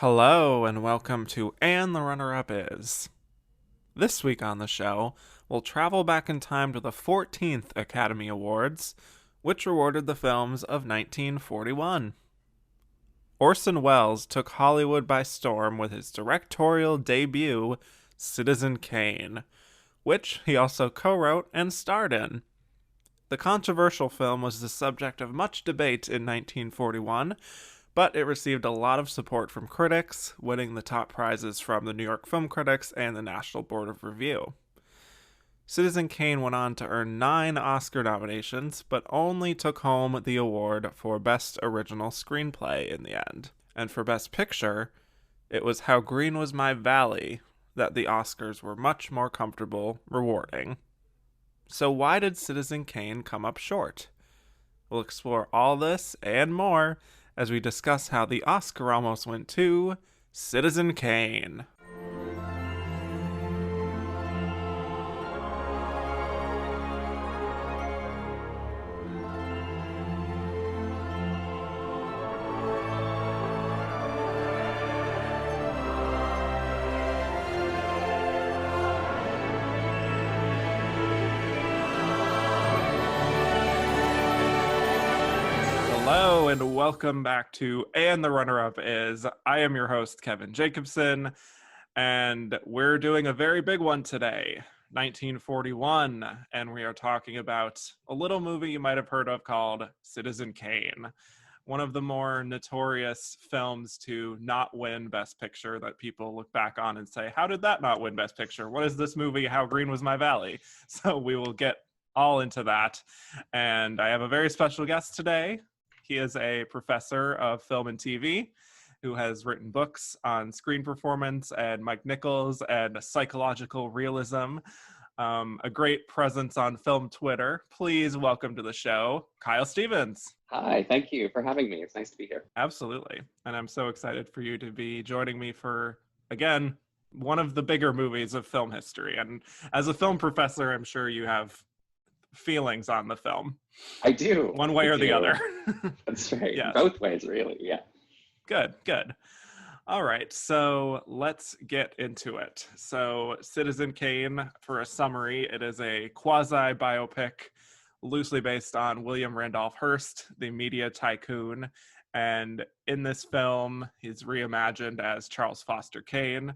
Hello and welcome to And the Runner-Up Is. This week on the show, we'll travel back in time to the 14th Academy Awards, which awarded the films of 1941. Orson Welles took Hollywood by storm with his directorial debut, Citizen Kane, which he also co-wrote and starred in. The controversial film was the subject of much debate in 1941, but it received a lot of support from critics, winning the top prizes from the New York Film Critics and the National Board of Review. Citizen Kane went on to earn 9 Oscar nominations, but only took home the award for Best Original Screenplay in the end. And for Best Picture, it was How Green Was My Valley that the Oscars were much more comfortable rewarding. So why did Citizen Kane come up short? We'll explore all this and more as we discuss how the Oscar almost went to Citizen Kane. Hello and welcome back to And the Runner-Up Is. I am your host, Kevin Jacobson, and we're doing a very big one today, 1941, and we are talking about a little movie you might have heard of called Citizen Kane, one of the more notorious films to not win Best Picture that people look back on and say, how did that not win Best Picture? What is this movie? How Green Was My Valley? So we will get all into that, and I have a very special guest today. He is a professor of film and TV who has written books on screen performance and Mike Nichols and psychological realism. A great presence on film Twitter. Please welcome to the show, Kyle Stevens. Hi, thank you for having me. It's nice to be here. Absolutely. And I'm so excited for you to be joining me for, again, one of the bigger movies of film history. And as a film professor, I'm sure you have feelings on the film. I do. One way or the other. That's right. Yes. Both ways, really. Yeah. Good. All right, so let's get into it. So Citizen Kane, for a summary, it is a quasi-biopic loosely based on William Randolph Hearst, the media tycoon. And in this film, he's reimagined as Charles Foster Kane,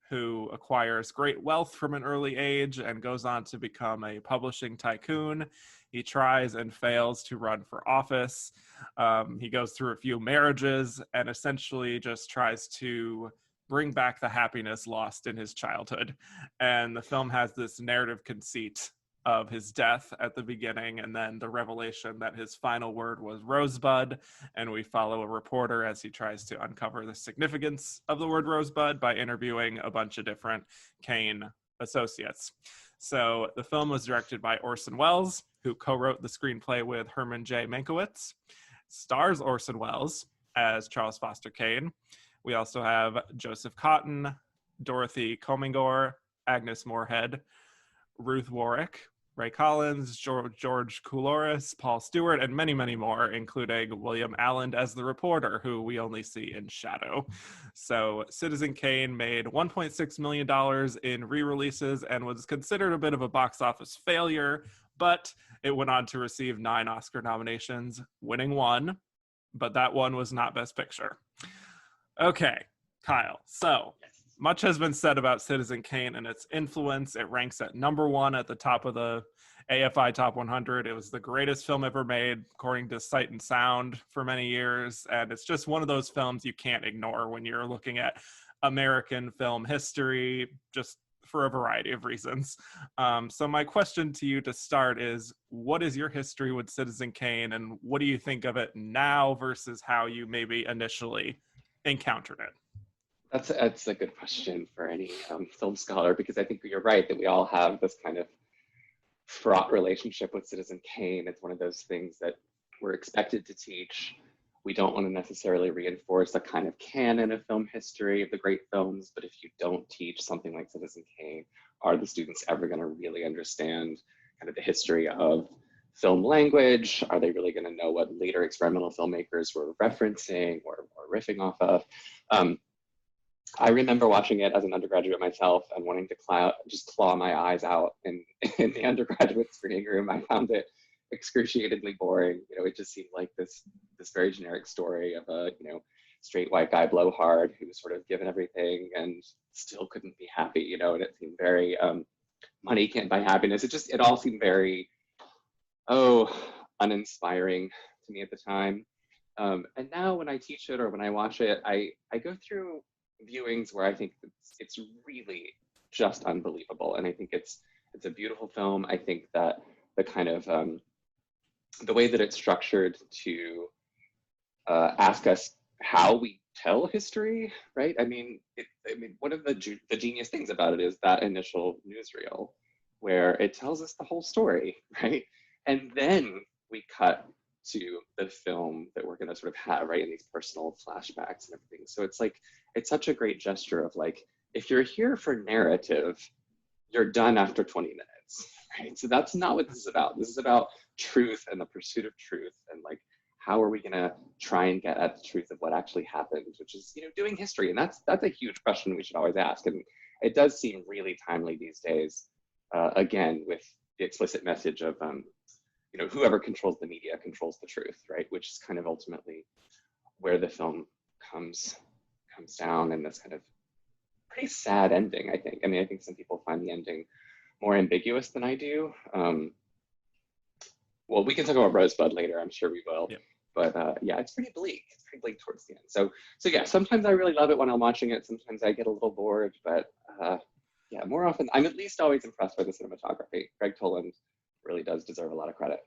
who acquires great wealth from an early age and goes on to become a publishing tycoon. He tries and fails to run for office. He goes through a few marriages and essentially just tries to bring back the happiness lost in his childhood. And the film has this narrative conceit of his death at the beginning, and then the revelation that his final word was Rosebud, and we follow a reporter as he tries to uncover the significance of the word Rosebud by interviewing a bunch of different Kane associates. So the film was directed by Orson Welles, who co-wrote the screenplay with Herman J. Mankiewicz. Stars Orson Welles as Charles Foster Kane. We also have Joseph Cotton, Dorothy Comingore, Agnes Moorehead, Ruth Warwick, Ray Collins, George Coulouris, Paul Stewart, and many, many more, including William Allen as the reporter, who we only see in shadow. So Citizen Kane made $1.6 million in re-releases and was considered a bit of a box office failure, but it went on to receive 9 Oscar nominations, winning 1, but that one was not Best Picture. Okay, Kyle, so much has been said about Citizen Kane and its influence. It ranks at number 1 at the top of the AFI Top 100. It was the greatest film ever made, according to Sight and Sound, for many years. And it's just one of those films you can't ignore when you're looking at American film history, just for a variety of reasons. So my question to you to start is, what is your history with Citizen Kane, and what do you think of it now versus how you maybe initially encountered it? That's a good question for any film scholar, because I think you're right that we all have this kind of fraught relationship with Citizen Kane. It's one of those things that we're expected to teach. We don't want to necessarily reinforce a kind of canon of film history of the great films, but if you don't teach something like Citizen Kane, are the students ever going to really understand kind of the history of film language? Are they really going to know what later experimental filmmakers were referencing or riffing off of? I remember watching it as an undergraduate myself and wanting to just claw my eyes out in, in the undergraduate screening room. I found it excruciatingly boring. You know, it just seemed like this very generic story of a, you know, straight white guy blowhard who was sort of given everything and still couldn't be happy, you know, and it seemed very money can't buy happiness. It all seemed very, uninspiring to me at the time. And now when I teach it or when I watch it, I go through viewings where I think it's really just unbelievable. And I think it's a beautiful film. I think that the kind of the way that it's structured to ask us how we tell history, right? I mean, one of the genius things about it is that initial newsreel where it tells us the whole story, right? And then we cut to the film that we're going to sort of have, right, in these personal flashbacks and everything. So it's like, it's such a great gesture of like, if you're here for narrative, you're done after 20 minutes, right? So that's not what this is about. This is about truth and the pursuit of truth and like, how are we going to try and get at the truth of what actually happened, which is, you know, doing history. And that's a huge question we should always ask. And it does seem really timely these days, again, with the explicit message of, you know, whoever controls the media controls the truth, right? Which is kind of ultimately where the film comes down in this kind of pretty sad ending, I think. I mean, I think some people find the ending more ambiguous than I do. Well, we can talk about Rosebud later, I'm sure we will. Yeah. But yeah, it's pretty bleak. It's pretty bleak towards the end. So yeah, sometimes I really love it when I'm watching it. Sometimes I get a little bored, but yeah, more often, I'm at least always impressed by the cinematography. Greg Toland really does deserve a lot of credit.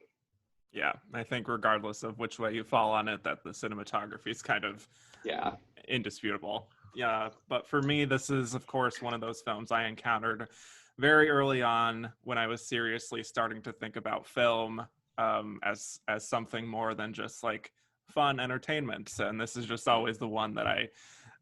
Yeah, I think regardless of which way you fall on it, that the cinematography is kind of indisputable. Yeah, but for me, this is, of course, one of those films I encountered very early on when I was seriously starting to think about film as something more than just like fun entertainment. And this is just always the one that I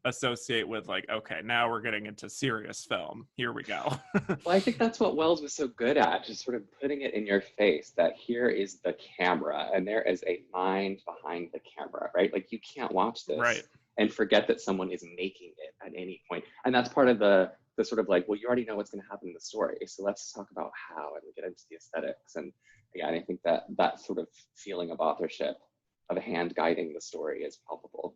associate with like, okay, now we're getting into serious film. Here we go. Well, I think that's what Wells was so good at, just sort of putting it in your face that here is the camera and there is a mind behind the camera, right? Like you can't watch this right. and forget that someone is making it at any point. And that's part of the sort of like, well, you already know what's going to happen in the story. So let's talk about how and we get into the aesthetics. And yeah, and I think that sort of feeling of authorship, of a hand guiding the story is palpable.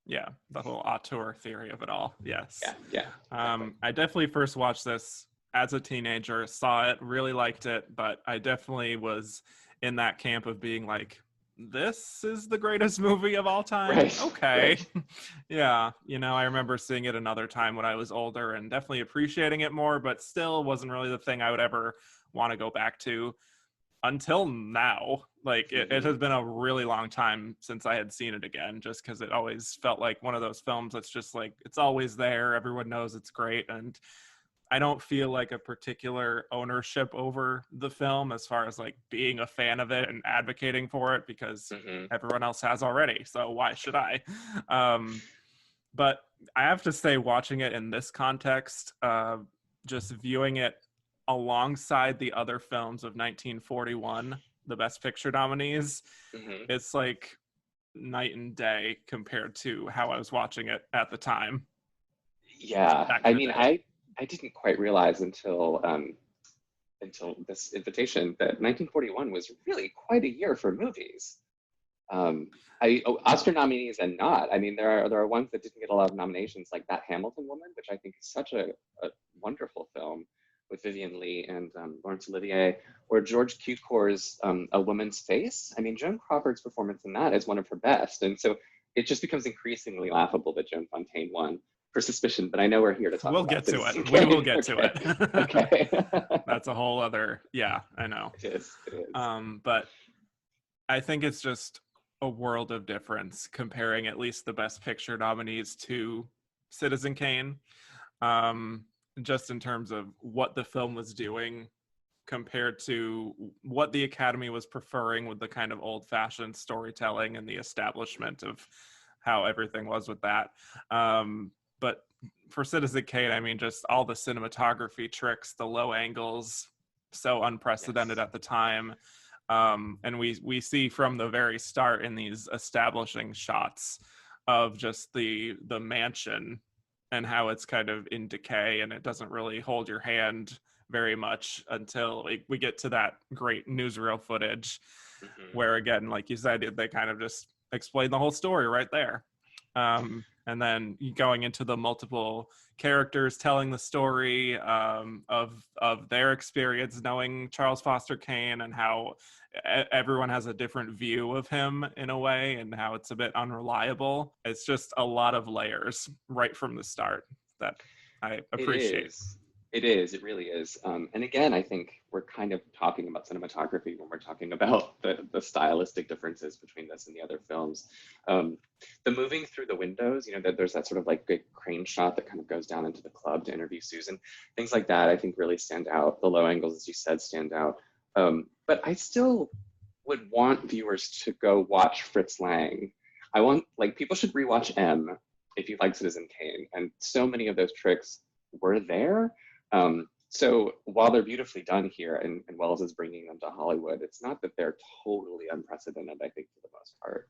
Yeah, the whole auteur theory of it all. Yes. Yeah. Exactly. I definitely first watched this as a teenager, saw it, really liked it, but I definitely was in that camp of being like, this is the greatest movie of all time. Right. Okay. Right. Yeah. You know, I remember seeing it another time when I was older and definitely appreciating it more, but still wasn't really the thing I would ever want to go back to until now. Like it has been a really long time since I had seen it again, just because it always felt like one of those films that's just like, it's always there, everyone knows it's great, and I don't feel like a particular ownership over the film as far as like being a fan of it and advocating for it, because everyone else has already, so why should I? But I have to say, watching it in this context, just viewing it alongside the other films of 1941, the Best Picture nominees, it's like night and day compared to how I was watching it at the time. Yeah, I mean, I didn't quite realize until this invitation that 1941 was really quite a year for movies. Oscar nominees and not. I mean, there are ones that didn't get a lot of nominations, like That Hamilton Woman, which I think is such a wonderful film with Vivian Leigh and Laurence Olivier, or George Cukor's A Woman's Face. I mean, Joan Crawford's performance in that is one of her best. And so it just becomes increasingly laughable that Joan Fontaine won for Suspicion, but I know we're here to talk we'll about get to it. Kane. We will get to it. Okay. That's a whole other, yeah, I know. It is. But I think it's just a world of difference comparing at least the Best Picture nominees to Citizen Kane. Just in terms of what the film was doing compared to what the Academy was preferring with the kind of old-fashioned storytelling and the establishment of how everything was with that. But for Citizen Kane, I mean, just all the cinematography tricks, the low angles, so unprecedented at the time. And we see from the very start in these establishing shots of just the mansion and how it's kind of in decay and it doesn't really hold your hand very much until we get to that great newsreel footage where, again, like you said, they kind of just explain the whole story right there. And then going into the multiple characters telling the story of their experience knowing Charles Foster Kane, and how everyone has a different view of him in a way, and how it's a bit unreliable. It's just a lot of layers right from the start that I appreciate. It is. It really is. And again, I think we're kind of talking about cinematography when we're talking about the stylistic differences between this and the other films. The moving through the windows, there's that sort of like big crane shot that kind of goes down into the club to interview Susan. Things like that, I think, really stand out. The low angles, as you said, stand out. But I still would want viewers to go watch Fritz Lang. People should rewatch M if you like Citizen Kane. And so many of those tricks were there. So while they're beautifully done here, and Wells is bringing them to Hollywood, it's not that they're totally unprecedented, I think, for the most part.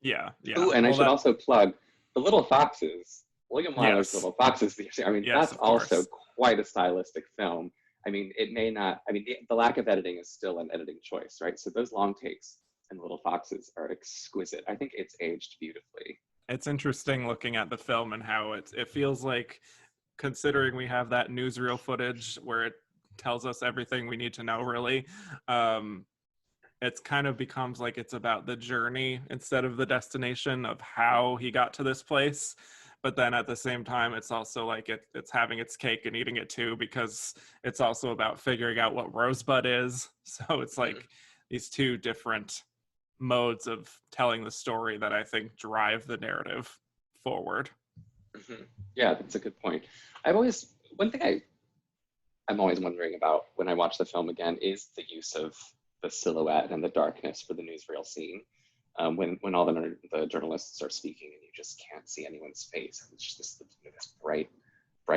Yeah. Ooh, and I should also plug The Little Foxes, William Wyler's Little Foxes. I mean, that's also quite a stylistic film. I mean, it may not, the lack of editing is still an editing choice, right? So those long takes in Little Foxes are exquisite. I think it's aged beautifully. It's interesting looking at the film and how it feels like, considering we have that newsreel footage where it tells us everything we need to know, really, it's kind of becomes like it's about the journey instead of the destination of how he got to this place. But then at the same time, it's also like it's having its cake and eating it too, because it's also about figuring out what Rosebud is. So it's like these two different modes of telling the story that I think drive the narrative forward. Yeah, that's a good point. One thing I'm always wondering about when I watch the film again is the use of the silhouette and the darkness for the newsreel scene. When all the journalists are speaking and you just can't see anyone's face. It's just this bright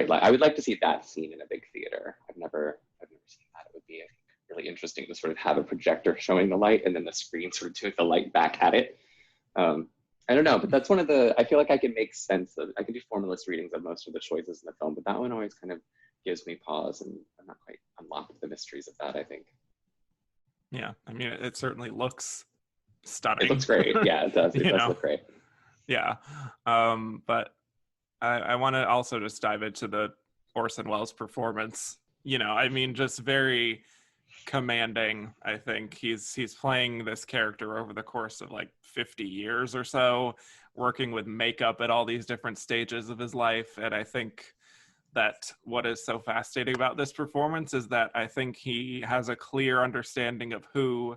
light. I would like to see that scene in a big theater. I've never seen that. It would be, I think, really interesting to sort of have a projector showing the light and then the screen sort of doing the light back at it. I don't know, but that's I feel like I can make sense of, I can do formalist readings of most of the choices in the film, but that one always kind of gives me pause, and I'm not quite unlocked the mysteries of that, I think. Yeah, I mean, it certainly looks stunning. It looks great. Yeah, it does. It does look great. Yeah. But I want to also just dive into the Orson Welles performance. Just very commanding. I think he's playing this character over the course of like 50 years or so, working with makeup at all these different stages of his life. And I think that what is so fascinating about this performance is that I think he has a clear understanding of who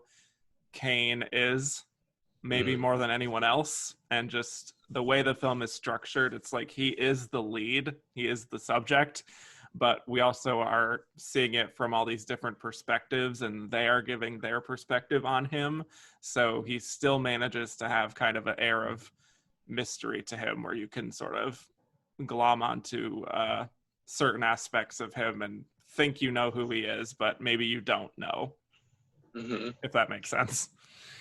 Kane is, maybe more than anyone else. And just the way the film is structured, it's like he is the lead, he is the subject, but we also are seeing it from all these different perspectives, and they are giving their perspective on him. So he still manages to have kind of an air of mystery to him, where you can sort of glom onto certain aspects of him and think you know who he is, but maybe you don't know, if that makes sense.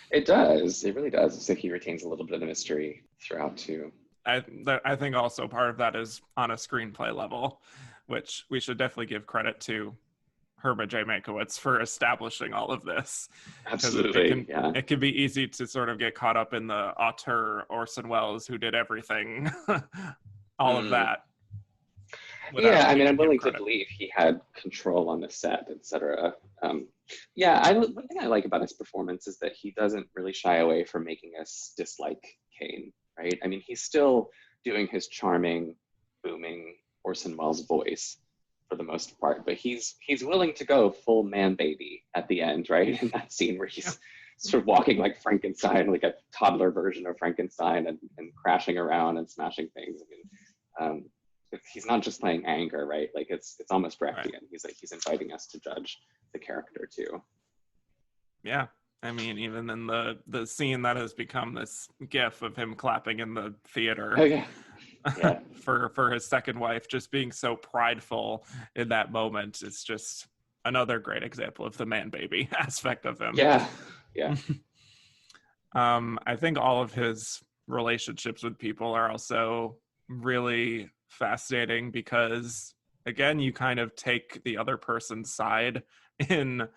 It does. It really does. So he retains a little bit of the mystery throughout too. I think also part of that is on a screenplay level, which we should definitely give credit to Herman J. Mankiewicz for establishing all of this. Absolutely. It can be easy to sort of get caught up in the auteur Orson Welles who did everything, all of that. Yeah, I mean, I'm willing to believe he had control on the set, etc. One thing I like about his performance is that he doesn't really shy away from making us dislike Kane, right? I mean, he's still doing his charming, booming Orson Welles voice for the most part, but he's willing to go full man baby at the end, right? In that scene where he's sort of walking like Frankenstein, like a toddler version of Frankenstein, and crashing around and smashing things. I mean, he's not just playing anger, right? Like it's almost Brechtian. Right. He's inviting us to judge the character too. Yeah. I mean, even in the scene that has become this gif of him clapping in the theater. Oh, yeah. for his second wife, just being so prideful in that moment. It's just another great example of the man baby aspect of him. Yeah. I think all of his relationships with people are also really fascinating because, again, you kind of take the other person's side in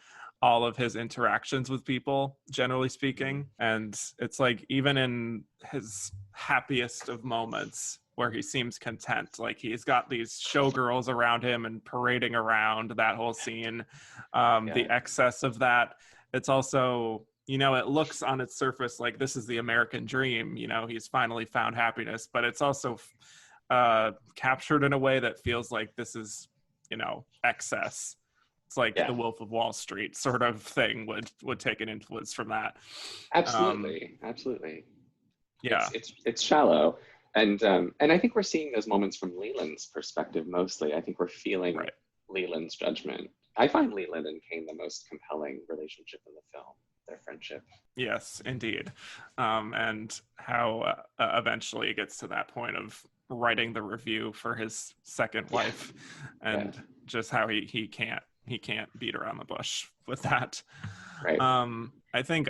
all of his interactions with people, generally speaking. And it's like, even in his happiest of moments where he seems content, like he's got these showgirls around him and parading around, that whole scene, the excess of that. It's also, you know, it looks on its surface like this is the American dream, you know, he's finally found happiness, but it's also captured in a way that feels like this is, you know, excess. It's like the Wolf of Wall Street sort of thing would take an influence from that. Absolutely. Yeah, it's shallow, and I think we're seeing those moments from Leland's perspective mostly. I think we're feeling Leland's judgment. I find Leland and Kane the most compelling relationship in the film, their friendship. Yes, indeed. And how eventually it gets to that point of writing the review for his second wife, and just how he can't beat around the bush with that. Right. I think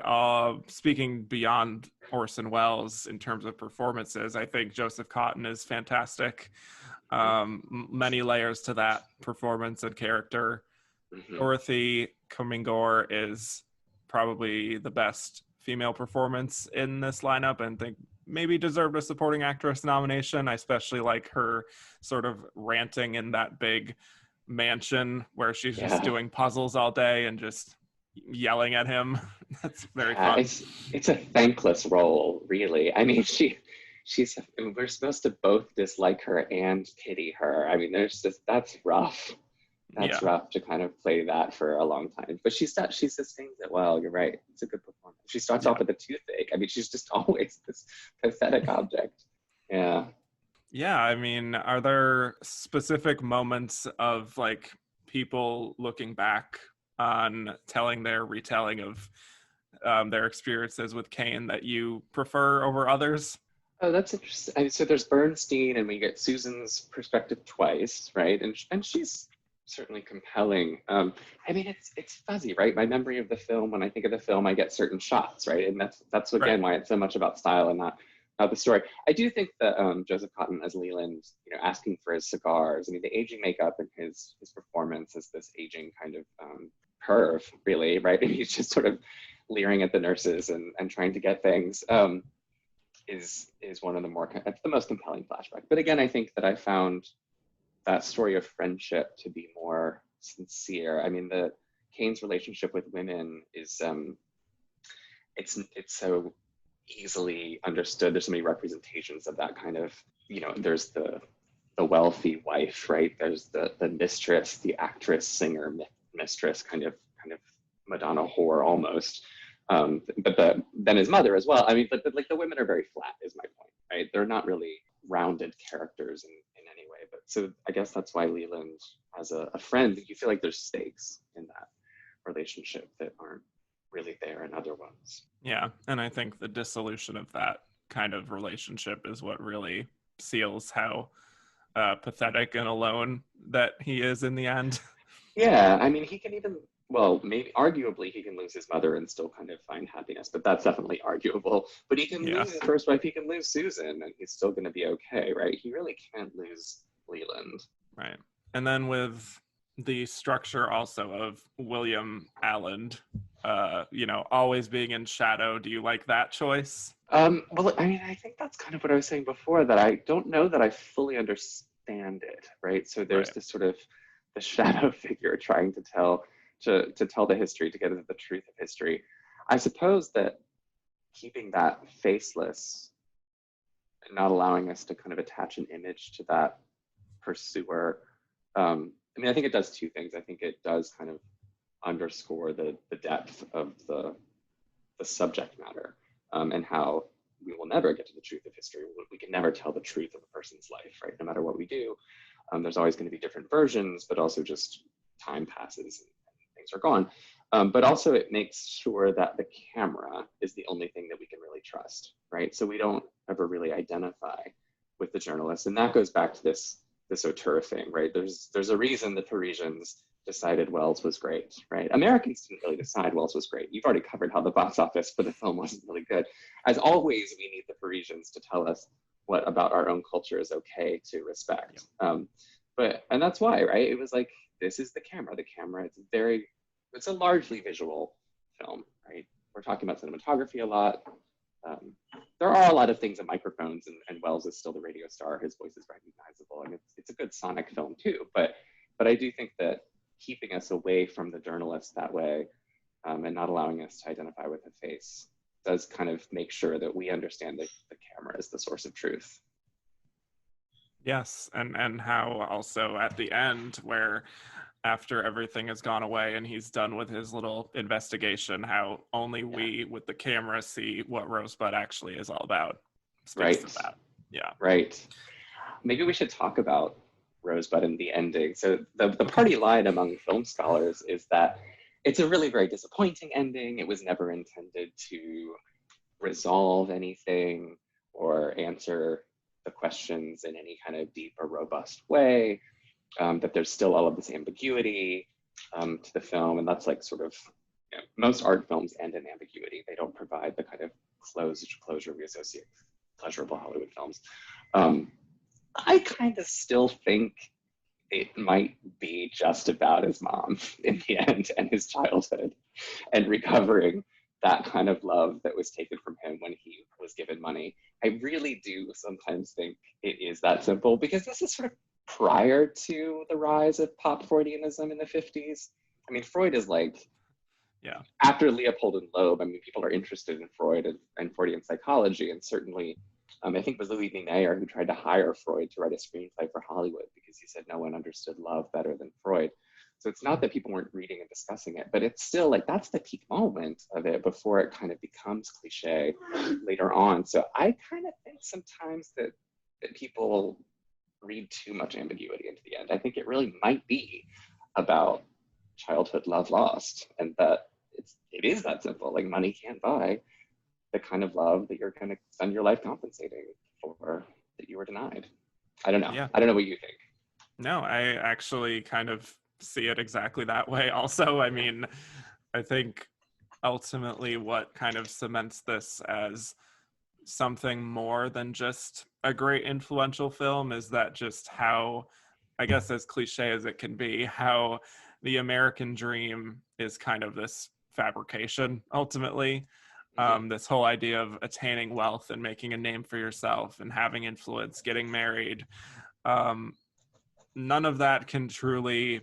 speaking beyond Orson Welles in terms of performances, I think Joseph Cotten is fantastic. Many layers to that performance and character. Dorothy Comingore is probably the best female performance in this lineup, and think maybe deserved a supporting actress nomination. I especially like her sort of ranting in that big mansion where she's just doing puzzles all day and just yelling at him. That's very fun. It's a thankless role, really. I mean, we're supposed to both dislike her and pity her. I mean, that's rough. That's rough to kind of play that for a long time. But she sustains it well. You're right. It's a good performance. She starts off with a toothache. I mean, she's just always this pathetic object. Yeah. Yeah, I mean, are there specific moments of like people looking back on telling their retelling of their experiences with Kane that you prefer over others? Oh, that's interesting. I mean, so there's Bernstein, and we get Susan's perspective twice, right? And she's certainly compelling. I mean, it's fuzzy, right? My memory of the film, when I think of the film, I get certain shots, right? And that's again why it's so much about style and not the story. I do think that Joseph Cotten as Leland, you know, asking for his cigars. I mean, the aging makeup and his performance as this aging kind of perv, really, right? And he's just sort of leering at the nurses and trying to get things. Is one of the most compelling flashback. But again, I think that I found that story of friendship to be more sincere. I mean, the Kane's relationship with women is it's so easily understood. There's so many representations of that kind of, you know, there's the wealthy wife, right? There's the mistress, the actress, singer, mistress, kind of Madonna whore almost. But then his mother as well. I mean, but like the women are very flat, is my point, right? They're not really rounded characters in any way. But so I guess that's why Leland, as a friend, you feel like there's stakes in that relationship that aren't really there in other ones. Yeah, and I think the dissolution of that kind of relationship is what really seals how pathetic and alone that he is in the end. Yeah, I mean, he can even, well, maybe arguably he can lose his mother and still kind of find happiness, but that's definitely arguable. But he can lose his first wife, he can lose Susan, and he's still going to be okay, right? He really can't lose Leland. Right. And then with the structure also of William Allen, you know, always being in shadow, do you like that choice? Well, I mean, I think that's kind of what I was saying before, that I don't know that I fully understand it, right? So there's this sort of the shadow figure trying to tell the history, to get into the truth of history. I suppose that keeping that faceless and not allowing us to kind of attach an image to that pursuer, I mean, I think it does two things. I think it does kind of underscore the depth of the subject matter, and how we will never get to the truth of history. We can never tell the truth of a person's life, right? No matter what we do, there's always going to be different versions, but also just time passes and things are gone. But also it makes sure that the camera is the only thing that we can really trust, right? So we don't ever really identify with the journalist. And that goes back to this auteur thing, right? There's a reason the Parisians decided Welles was great, right? Americans didn't really decide Welles was great. You've already covered how the box office for the film wasn't really good. As always, we need the Parisians to tell us what about our own culture is okay to respect. And that's why, right? It was like, this is the camera. The camera, it's a largely visual film, right? We're talking about cinematography a lot. There are a lot of things in microphones, and Wells is still the radio star. His voice is recognizable, and it's a good sonic film too. But I do think that keeping us away from the journalist that way, and not allowing us to identify with a face, does kind of make sure that we understand that the camera is the source of truth. Yes, and how also at the end, where after everything has gone away and he's done with his little investigation, how only we with the camera see what Rosebud actually is all about. Speaks to that. Yeah. Right. Maybe we should talk about Rosebud and the ending. So the party line among film scholars is that it's a really very disappointing ending. It was never intended to resolve anything or answer the questions in any kind of deep or robust way. That there's still all of this ambiguity to the film, and that's like sort of, most art films end in ambiguity. They don't provide the kind of closure we associate with pleasurable Hollywood films. I kind of still think it might be just about his mom in the end, and his childhood, and recovering that kind of love that was taken from him when he was given money. I really do sometimes think it is that simple, because this is sort of prior to the rise of pop Freudianism in the 50s. I mean, Freud is like, after Leopold and Loeb, I mean, people are interested in Freud and Freudian psychology, and certainly, I think it was Louis B. Mayer who tried to hire Freud to write a screenplay for Hollywood, because he said no one understood love better than Freud. So it's not that people weren't reading and discussing it, but it's still like, that's the peak moment of it before it kind of becomes cliche later on. So I kind of think sometimes that people read too much ambiguity into the end. I think it really might be about childhood love lost, and that it is that simple. Like, money can't buy the kind of love that you're going to spend your life compensating for, that you were denied. I don't know. Yeah. I don't know what you think. No, I actually kind of see it exactly that way also. I mean, I think ultimately what kind of cements this as something more than just a great influential film is that just how, I guess as cliche as it can be, how the American dream is kind of this fabrication ultimately. This whole idea of attaining wealth and making a name for yourself and having influence, getting married, none of that can truly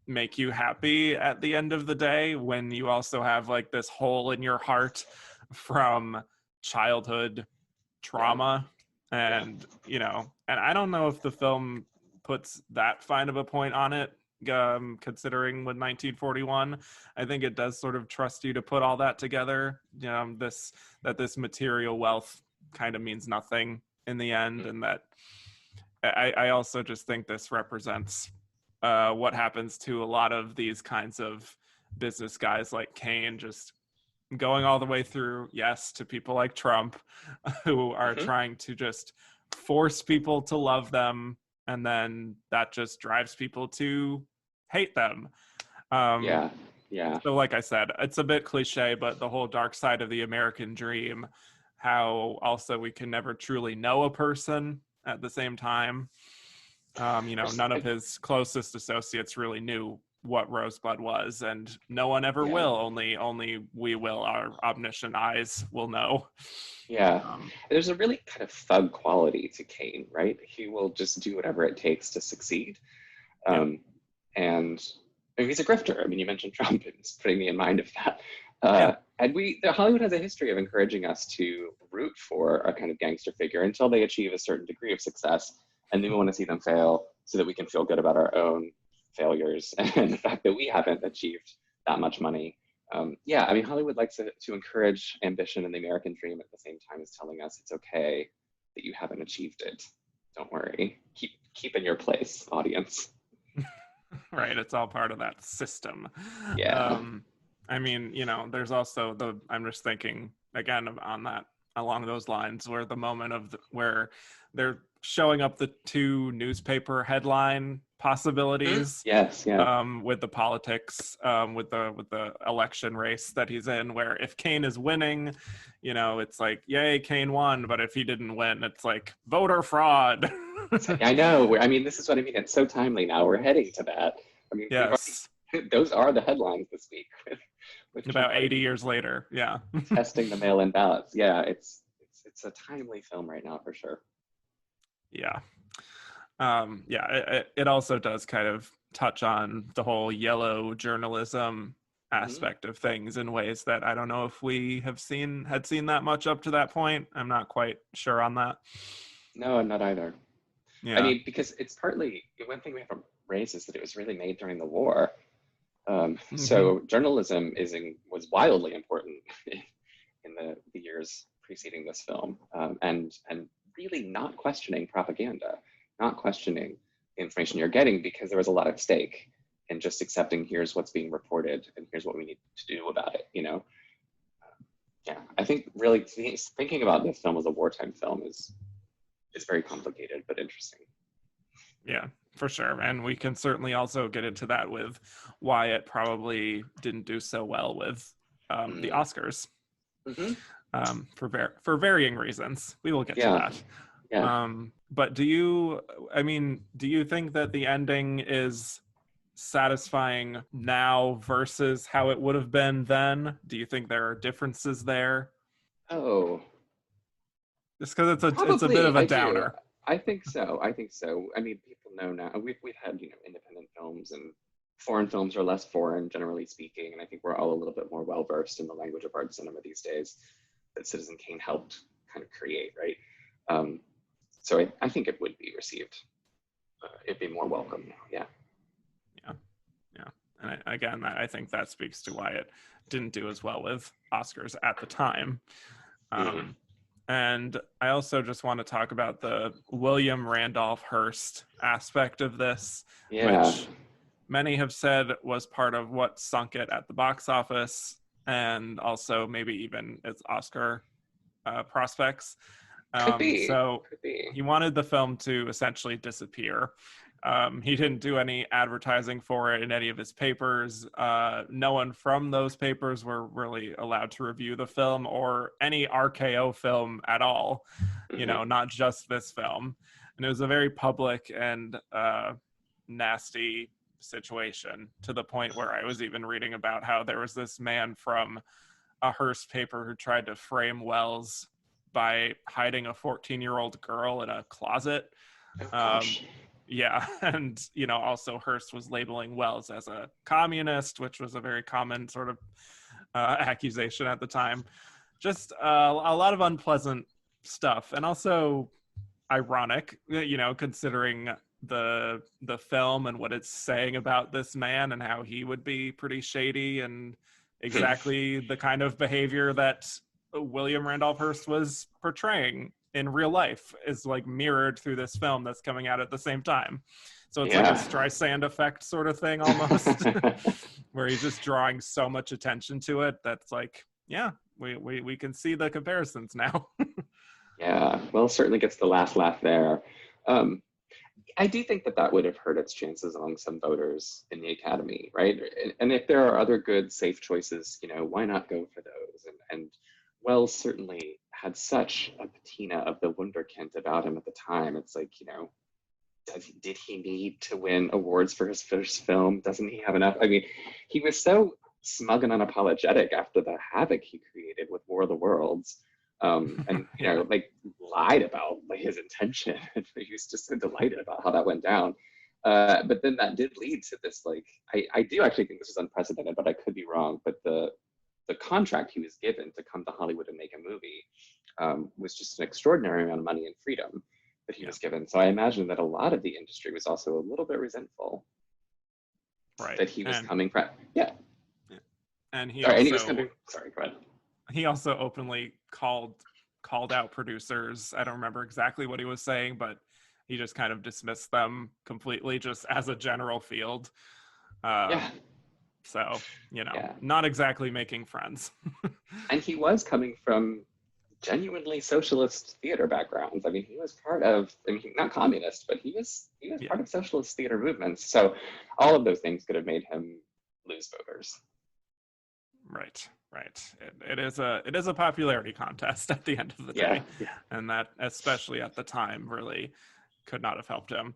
make you happy at the end of the day, when you also have like this hole in your heart from childhood trauma. And and I don't know if the film puts that fine of a point on it, considering with 1941. I think it does sort of trust you to put all that together, this material wealth kind of means nothing in the end. And that I also just think this represents what happens to a lot of these kinds of business guys like Kane, just going all the way through, yes, to people like Trump, who are trying to just force people to love them, and then that just drives people to hate them. So like I said, it's a bit cliche, but the whole dark side of the American dream, how also we can never truly know a person at the same time. None of his closest associates really knew what Rosebud was, and no one ever will. Only we will. Our omniscient eyes will know. There's a really kind of thug quality to Kane, right? He will just do whatever it takes to succeed. And I mean, he's a grifter. I mean, you mentioned Trump, and it's putting me in mind of that. And Hollywood has a history of encouraging us to root for a kind of gangster figure until they achieve a certain degree of success, and then we want to see them fail so that we can feel good about our own failures and the fact that we haven't achieved that much money. I mean, Hollywood likes to encourage ambition and the American dream at the same time as telling us it's okay that you haven't achieved it. Don't worry. Keep in your place, audience. Right, it's all part of that system. I mean, there's also I'm just thinking again on that, along those lines, where the moment where they're showing up the two newspaper headline possibilities. Yes, yeah. With the politics, with the election race that he's in, where if Kane is winning, it's like, yay, Kane won. But if he didn't win, it's like voter fraud. I know. I mean, this is what I mean. It's so timely now. We're heading to that. I mean, Yes. those are the headlines this week with About 80 years later. Yeah. testing the mail-in ballots. Yeah, it's a timely film right now for sure. Yeah. It also does kind of touch on the whole yellow journalism aspect of things in ways that I don't know if we had seen that much up to that point. I'm not quite sure on that. No, I'm not either. Yeah. I mean, because it's partly, one thing we have to raise is that it was really made during the war. So journalism was wildly important in the years preceding this film, and really not questioning propaganda, not questioning the information you're getting, because there was a lot at stake, and just accepting here's what's being reported and here's what we need to do about it. Yeah, I think really thinking about this film as a wartime film is very complicated but interesting. Yeah, for sure. And we can certainly also get into that with why it probably didn't do so well with the Oscars, for varying reasons. We will get to that. Yeah. But do you think that the ending is satisfying now versus how it would have been then? Do you think there are differences there? Oh, Just because it's a bit of a downer. I think so. I mean, people know now. We've had independent films, and foreign films are less foreign, generally speaking. And I think we're all a little bit more well versed in the language of art cinema these days that Citizen Kane helped kind of create, right? So I think it would be received. It'd be more welcome now. Yeah. And again, I think that speaks to why it didn't do as well with Oscars at the time. And I also just want to talk about the William Randolph Hearst aspect of this, which many have said was part of what sunk it at the box office, and also maybe even its Oscar prospects. Could be. He wanted the film to essentially disappear. He didn't do any advertising for it in any of his papers. No one from those papers were really allowed to review the film or any RKO film at all, not just this film. And it was a very public and nasty situation, to the point where I was even reading about how there was this man from a Hearst paper who tried to frame Welles by hiding a 14-year-old girl in a closet. Yeah, and also Hearst was labeling Welles as a communist, which was a very common sort of accusation at the time. Just a lot of unpleasant stuff, and also ironic, considering the film and what it's saying about this man and how he would be pretty shady and exactly the kind of behavior that William Randolph Hearst was portraying in real life is like mirrored through this film that's coming out at the same time. So it's like a Streisand effect sort of thing almost, where he's just drawing so much attention to it that's like, yeah, we can see the comparisons now. Yeah, well, certainly gets the last laugh there. I do think that would have hurt its chances among some voters in the Academy, right? And if there are other good, safe choices, why not go for those? And Wells certainly had such a patina of the wunderkind about him at the time. It's like, did he need to win awards for his first film? Doesn't he have enough? I mean, he was so smug and unapologetic after the havoc he created with War of the Worlds. And lied about his intention. He was just so delighted about how that went down. But then that did lead to this, I do actually think this is unprecedented, but I could be wrong. But the contract he was given to come to Hollywood and make a movie was just an extraordinary amount of money and freedom that he was given. So I imagine that a lot of the industry was also a little bit resentful, right? That he was coming from. Yeah. And he go ahead. He also openly called out producers. I don't remember exactly what he was saying, but he just kind of dismissed them completely, just as a general field. So, not exactly making friends. And he was coming from genuinely socialist theater backgrounds. I mean, he was part of, I mean, not communist, but he was Yeah. part of socialist theater movements. So all of those things could have made him lose voters. Right. It is a popularity contest at the end of the day, Yeah. and that, especially at the time, really could not have helped him.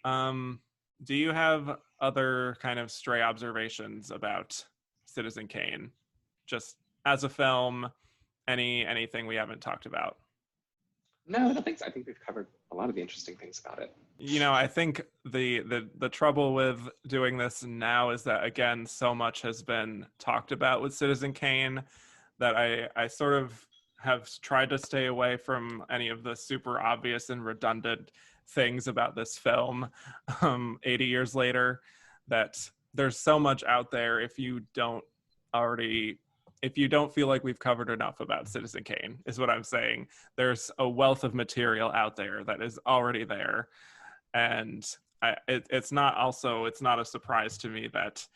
Do you have other kind of stray observations about Citizen Kane, just as a film? Anything we haven't talked about? No, I don't think so. I think we've covered a lot of the interesting things about it. I think the trouble with doing this now is that, again, so much has been talked about with Citizen Kane that I sort of have tried to stay away from any of the super obvious and redundant things about this film 80 years later, that there's so much out there. If you don't feel like we've covered enough about Citizen Kane, is what I'm saying. There's a wealth of material out there that is already there. And it's not a surprise to me that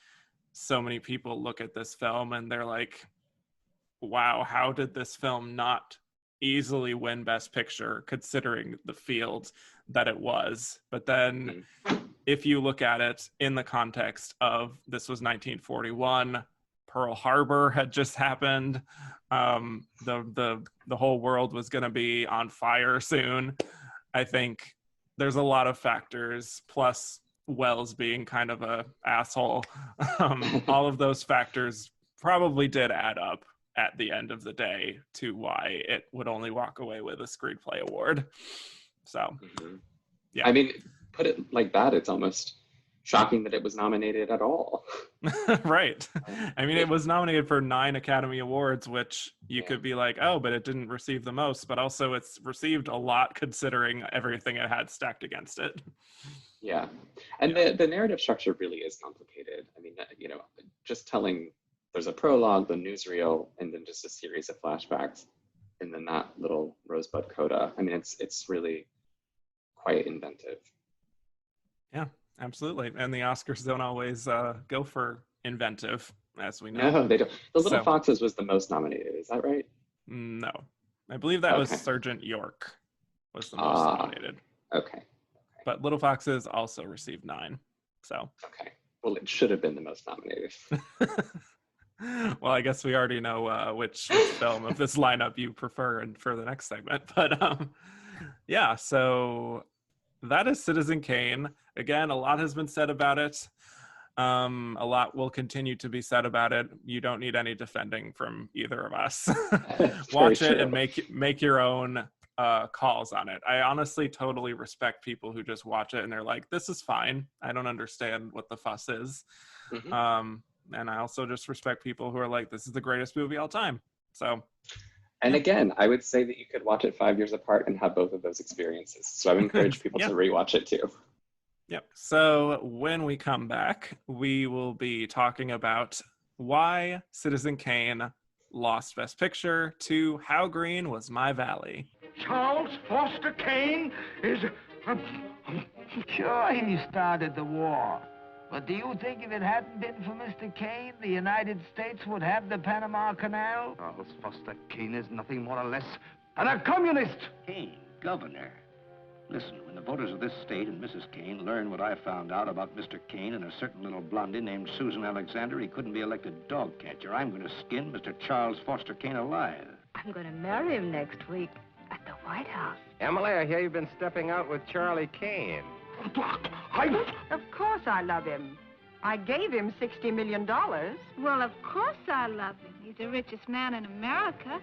so many people look at this film and they're like, wow, how did this film not easily win Best Picture considering the field that it was? But then if you look at it in the context of, this was 1941, Pearl Harbor had just happened, the whole world was going to be on fire soon. I think there's a lot of factors, plus Welles being kind of a asshole. All of those factors probably did add up at the end of the day to why it would only walk away with a screenplay award. So, yeah. I mean, put it like that, it's almost shocking that it was nominated at all. Right. I mean, it was nominated for 9 Academy Awards, which you could be like, oh, but it didn't receive the most, but also it's received a lot considering everything it had stacked against it. Yeah. And the narrative structure really is complicated. I mean, just telling, there's a prologue, the newsreel, and then just a series of flashbacks, and then that little rosebud coda. I mean, it's really quite inventive. Yeah, absolutely. And the Oscars don't always go for inventive, as we know. No, they don't. The Little Foxes was the most nominated. Is that right? No. I believe that was Sergeant York was the most nominated. Okay. But Little Foxes also received 9. So. Okay. Well, it should have been the most nominated. Well, I guess we already know which film of this lineup you prefer and for the next segment. But yeah, so that is Citizen Kane. Again, a lot has been said about it. A lot will continue to be said about it. You don't need any defending from either of us. Watch it and make your own calls on it. I honestly totally respect people who just watch it and they're like, this is fine. I don't understand what the fuss is. And I also just respect people who are like, this is the greatest movie all time. So. And again, I would say that you could watch it 5 years apart and have both of those experiences. So I would encourage people to rewatch it too. Yep. So when we come back, we will be talking about why Citizen Kane lost Best Picture to How Green Was My Valley. Charles Foster Kane is... Sure, he started the war. But do you think if it hadn't been for Mr. Kane, the United States would have the Panama Canal? Charles Foster Kane is nothing more or less than a communist. Kane, governor. Listen, when the voters of this state and Mrs. Kane learn what I found out about Mr. Kane and a certain little blondie named Susan Alexander, he couldn't be elected dog catcher. I'm going to skin Mr. Charles Foster Kane alive. I'm going to marry him next week at the White House. Emily, I hear you've been stepping out with Charlie Kane. Of course I love him. I gave him $60 million. Well, of course I love him. He's the richest man in America.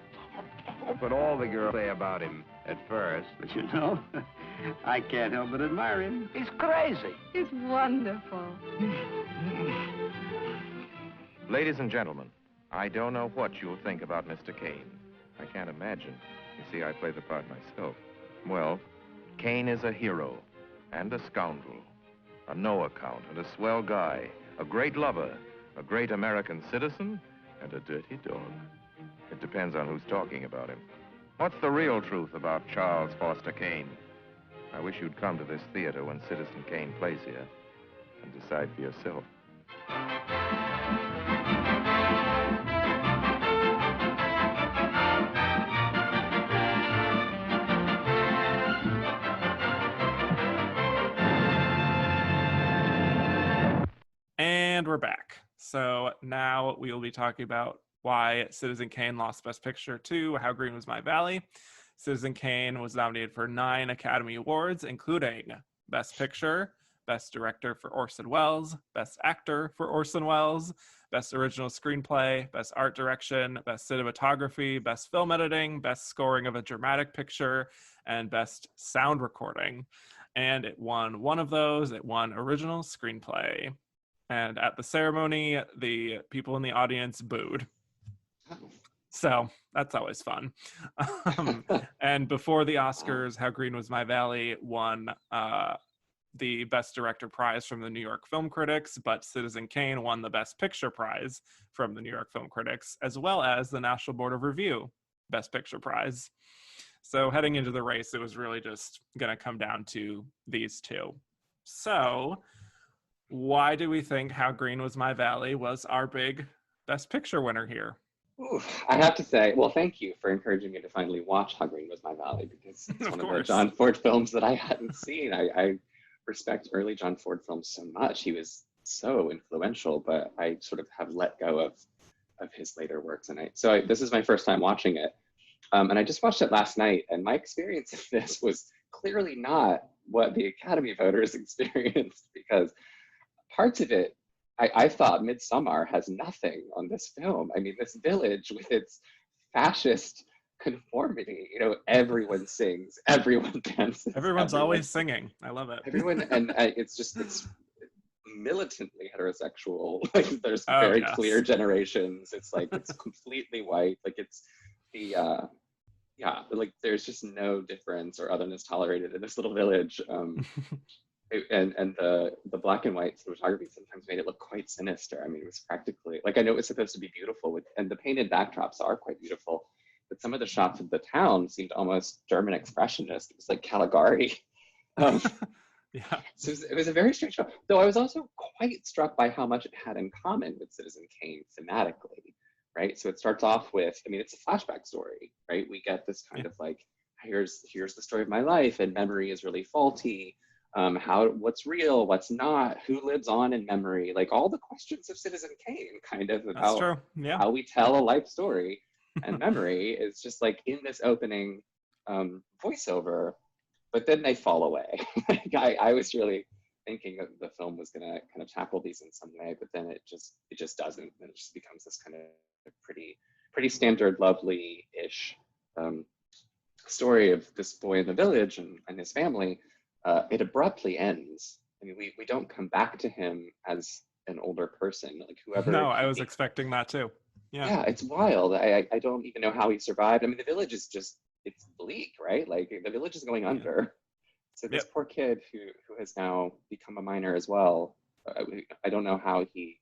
But all the girls say about him at first. But you know, I can't help but admire him. He's crazy. He's wonderful. Ladies and gentlemen, I don't know what you'll think about Mr. Kane. I can't imagine. You see, I play the part myself. Well, Kane is a hero and a scoundrel, a no-account and a swell guy, a great lover, a great American citizen, and a dirty dog. It depends on who's talking about him. What's the real truth about Charles Foster Kane? I wish you'd come to this theater when Citizen Kane plays here and decide for yourself. And we're back. So now we will be talking about why Citizen Kane lost Best Picture to How Green Was My Valley. Citizen Kane was nominated for 9 Academy Awards, including Best Picture, Best Director for Orson Welles, Best Actor for Orson Welles, Best Original Screenplay, Best Art Direction, Best Cinematography, Best Film Editing, Best Scoring of a Dramatic Picture, and Best Sound Recording. And it won one of those. It won Original Screenplay. And at the ceremony, the people in the audience booed. So that's always fun. And before the Oscars, How Green Was My Valley won the Best Director prize from the New York Film Critics, but Citizen Kane won the Best Picture prize from the New York Film Critics, as well as the National Board of Review Best Picture prize. So heading into the race, it was really just going to come down to these two. So why do we think How Green Was My Valley was our big Best Picture winner here? Ooh, I have to say, well, thank you for encouraging me to finally watch How Green Was My Valley, because it's one of the John Ford films that I hadn't seen. I respect early John Ford films so much. He was so influential, but I sort of have let go of his later works. And this is my first time watching it. And I just watched it last night, and my experience of this was clearly not what the Academy voters experienced, because parts of it, I thought Midsommar has nothing on this film. I mean, this village with its fascist conformity, everyone sings, everyone dances. Everyone's always singing. I love it. Everyone, and it's militantly heterosexual. Like, there's very clear generations. It's like, it's completely white. Like, it's the, like, there's just no difference or otherness tolerated in this little village. And the black and white cinematography sometimes made it look quite sinister. I mean, it was practically, like, I know it was supposed to be beautiful, and the painted backdrops are quite beautiful, but some of the shots of the town seemed almost German expressionist. It was like Caligari. Yeah. So it was a very strange show. Though I was also quite struck by how much it had in common with Citizen Kane thematically, right? So it starts off with, I mean, it's a flashback story, right? We get this kind of like, here's the story of my life, and memory is really faulty. What's real, what's not, who lives on in memory, like all the questions of Citizen Kane, kind of about how we tell a life story. And memory is just like in this opening voiceover, but then they fall away. Like, I was really thinking that the film was gonna kind of tackle these in some way, but then it just doesn't, and it just becomes this kind of pretty standard, lovely-ish story of this boy in the village and his family. It abruptly ends. I mean, we don't come back to him as an older person, like whoever. No, I was expecting that too. Yeah, it's wild. I don't even know how he survived. I mean, the village is it's bleak, right? Like, the village is going under. So this poor kid who has now become a minor as well, I don't know how he,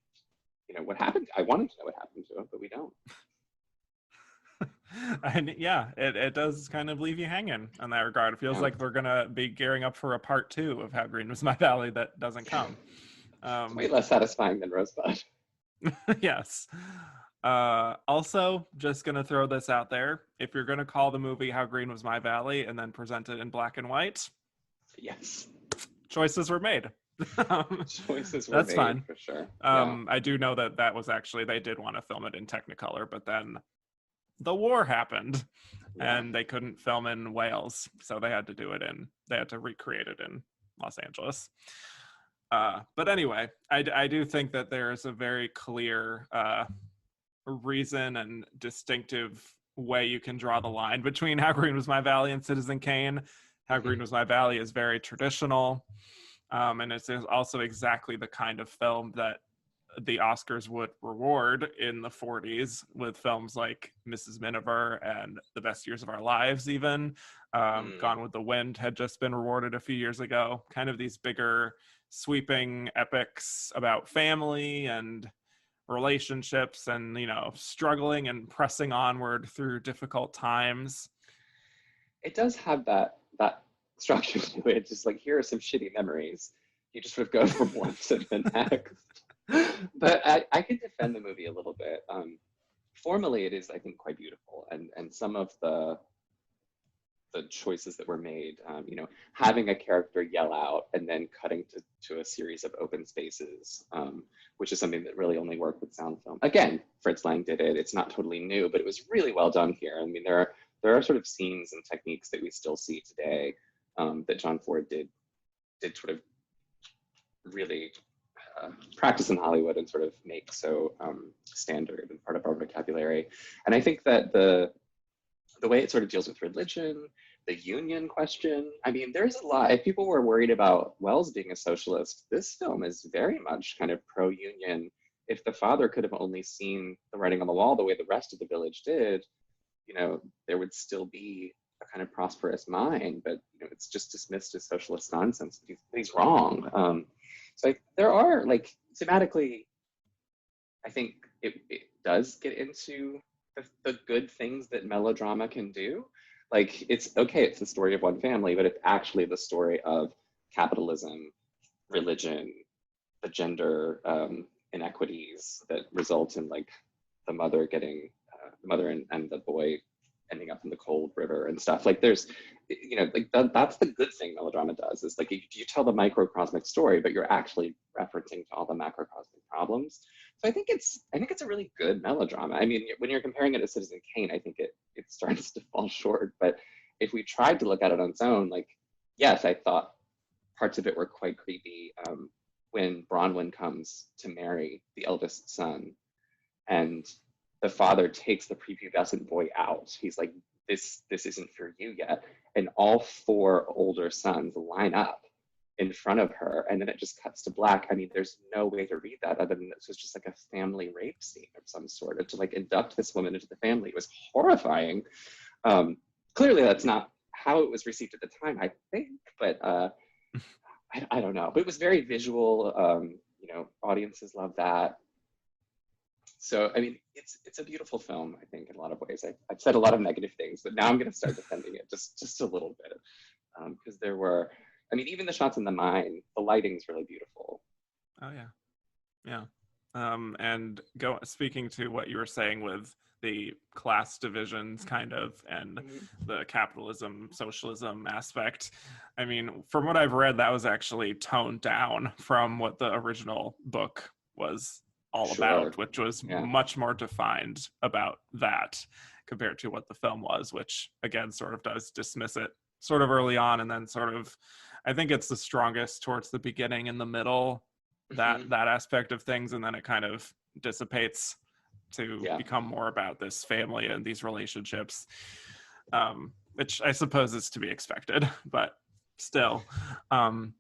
what happened. I wanted to know what happened to him, but we don't. And it does kind of leave you hanging in that regard. It feels like we're gonna be gearing up for a part 2 of How Green Was My Valley that doesn't come. Way less satisfying than Rosebud. Yes. Also, just gonna throw this out there: if you're gonna call the movie How Green Was My Valley and then present it in black and white, yes, choices were made. Choices were That's made, fine for sure. I do know that was actually, they did want to film it in Technicolor, but then the war happened and they couldn't film in Wales, so they had to recreate it in Los Angeles. But anyway, I do think that there is a very clear reason and distinctive way you can draw the line between How Green Was My Valley and Citizen Kane. How Green Was My Valley is very traditional, and it's also exactly the kind of film that the Oscars would reward in the 40s, with films like Mrs. Miniver and The Best Years of Our Lives even. Gone with the Wind had just been rewarded a few years ago. Kind of these bigger, sweeping epics about family and relationships and, struggling and pressing onward through difficult times. It does have that structure to it. Just like, here are some shitty memories. You just sort of go from one to the next. But I could defend the movie a little bit. Formally, it is, I think, quite beautiful, and some of the the choices that were made. You know, having a character yell out and then cutting to a series of open spaces, which is something that really only worked with sound film. Again, Fritz Lang did it. It's not totally new, but it was really well done here. I mean, there are sort of scenes and techniques that we still see today that John Ford did sort of really practice in Hollywood and sort of make so standard and part of our vocabulary. And I think that the way it sort of deals with religion, the union question, I mean, there's a lot. If people were worried about Wells being a socialist, this film is very much kind of pro-union. If the father could have only seen the writing on the wall the way the rest of the village did, you know, there would still be a kind of prosperous mind, but you know, it's just dismissed as socialist nonsense. He's wrong. So there are, like, thematically, I think it does get into the good things that melodrama can do. Like, it's okay, it's the story of one family, but it's actually the story of capitalism, religion, the gender inequities that result in, like, the mother getting, the mother and the boy ending up in the cold river and stuff. Like, there's, you know, like that's the good thing melodrama does, is like you tell the microcosmic story, but you're actually referencing to all the macrocosmic problems. So I think it's a really good melodrama. I mean, when you're comparing it to Citizen Kane, I think it starts to fall short. But if we tried to look at it on its own, like, yes, I thought parts of it were quite creepy when Bronwyn comes to marry the eldest son, and the father takes the prepubescent boy out. He's like, this isn't for you yet. And all four older sons line up in front of her, and then it just cuts to black. I mean, there's no way to read that other than this was just like a family rape scene of some sort, or to like induct this woman into the family. It was horrifying. Clearly that's not how it was received at the time, I think, but I don't know. But it was very visual. You know, audiences love that. So, I mean, it's a beautiful film, I think, in a lot of ways. I've said a lot of negative things, but now I'm going to start defending it just a little bit. Because there were, I mean, even the shots in the mine, the lighting's really beautiful. Oh, yeah. Yeah. And speaking to what you were saying with the class divisions kind of, and the capitalism, socialism aspect, I mean, from what I've read, that was actually toned down from what the original book was all about, which was much more defined about that compared to what the film was, which again sort of does dismiss it sort of early on, and then sort of, I think it's the strongest towards the beginning and the middle, that aspect of things, and then it kind of dissipates to become more about this family and these relationships, which I suppose is to be expected, but still, I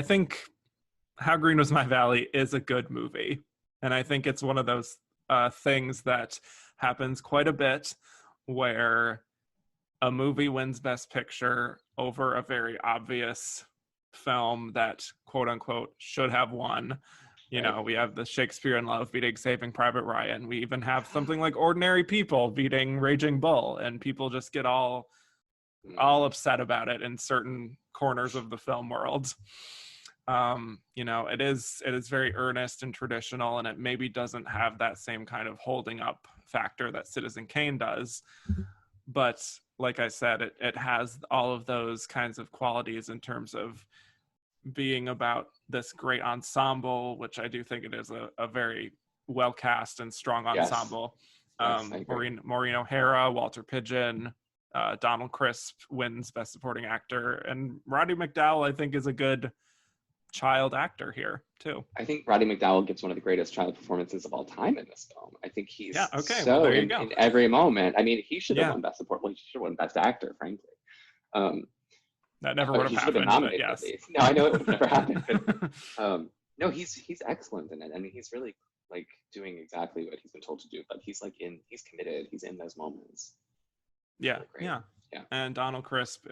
think How Green Was My Valley is a good movie. And I think it's one of those things that happens quite a bit, where a movie wins Best Picture over a very obvious film that, quote unquote, should have won. You know, we have the Shakespeare in Love beating Saving Private Ryan. We even have something like Ordinary People beating Raging Bull, and people just get all upset about it in certain corners of the film world. You know, it is very earnest and traditional, and it maybe doesn't have that same kind of holding up factor that Citizen Kane does. But like I said, it has all of those kinds of qualities in terms of being about this great ensemble, which I do think it is a very well cast and strong ensemble. Maureen O'Hara, Walter Pidgeon, Donald Crisp wins Best Supporting Actor, and Roddy McDowall, I think, is a good child actor here too. I think Roddy McDowall gives one of the greatest child performances of all time in this film. I think he's in every moment. I mean, he should have won Best Support. Well, he should have won Best Actor, frankly. That never would have happened. But yes. No, I know it would have never happened. But, no, he's excellent in it. I mean, he's really like doing exactly what he's been told to do. But he's like he's committed. He's in those moments. Yeah, really yeah. And Donald Crisp,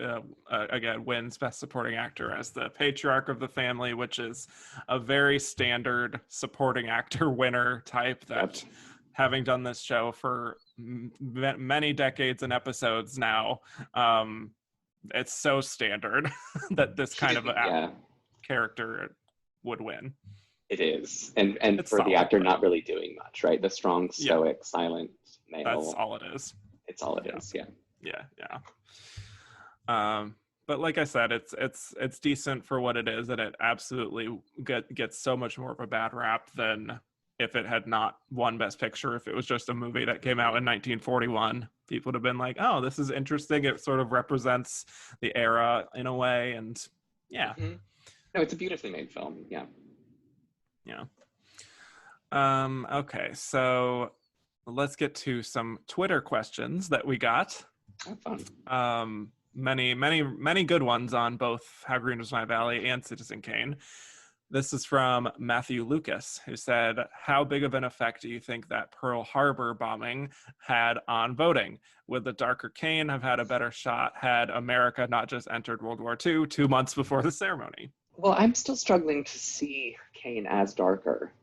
again, wins Best Supporting Actor as the patriarch of the family, which is a very standard supporting actor winner type that, having done this show for many decades and episodes now, it's so standard that this kind of character would win. It is. And it's for solid, the actor not really doing much, right? The strong, stoic, silent male. That's all it is. it's all it is. Yeah. Yeah. But like I said, it's decent for what it is, and it absolutely gets so much more of a bad rap than if it had not won Best Picture. If it was just a movie that came out in 1941, people would have been like, "Oh, this is interesting. It sort of represents the era in a way." And yeah, no, it's a beautifully made film. Yeah. Okay, so let's get to some Twitter questions that we got. Oh, fun. Many good ones on both How Green Was My Valley and Citizen Kane. This is from Matthew Lucas, who said, how big of an effect do you think that Pearl Harbor bombing had on voting? Would the darker Kane have had a better shot had America not just entered World War II 2 months before the ceremony? Well, I'm still struggling to see Kane as darker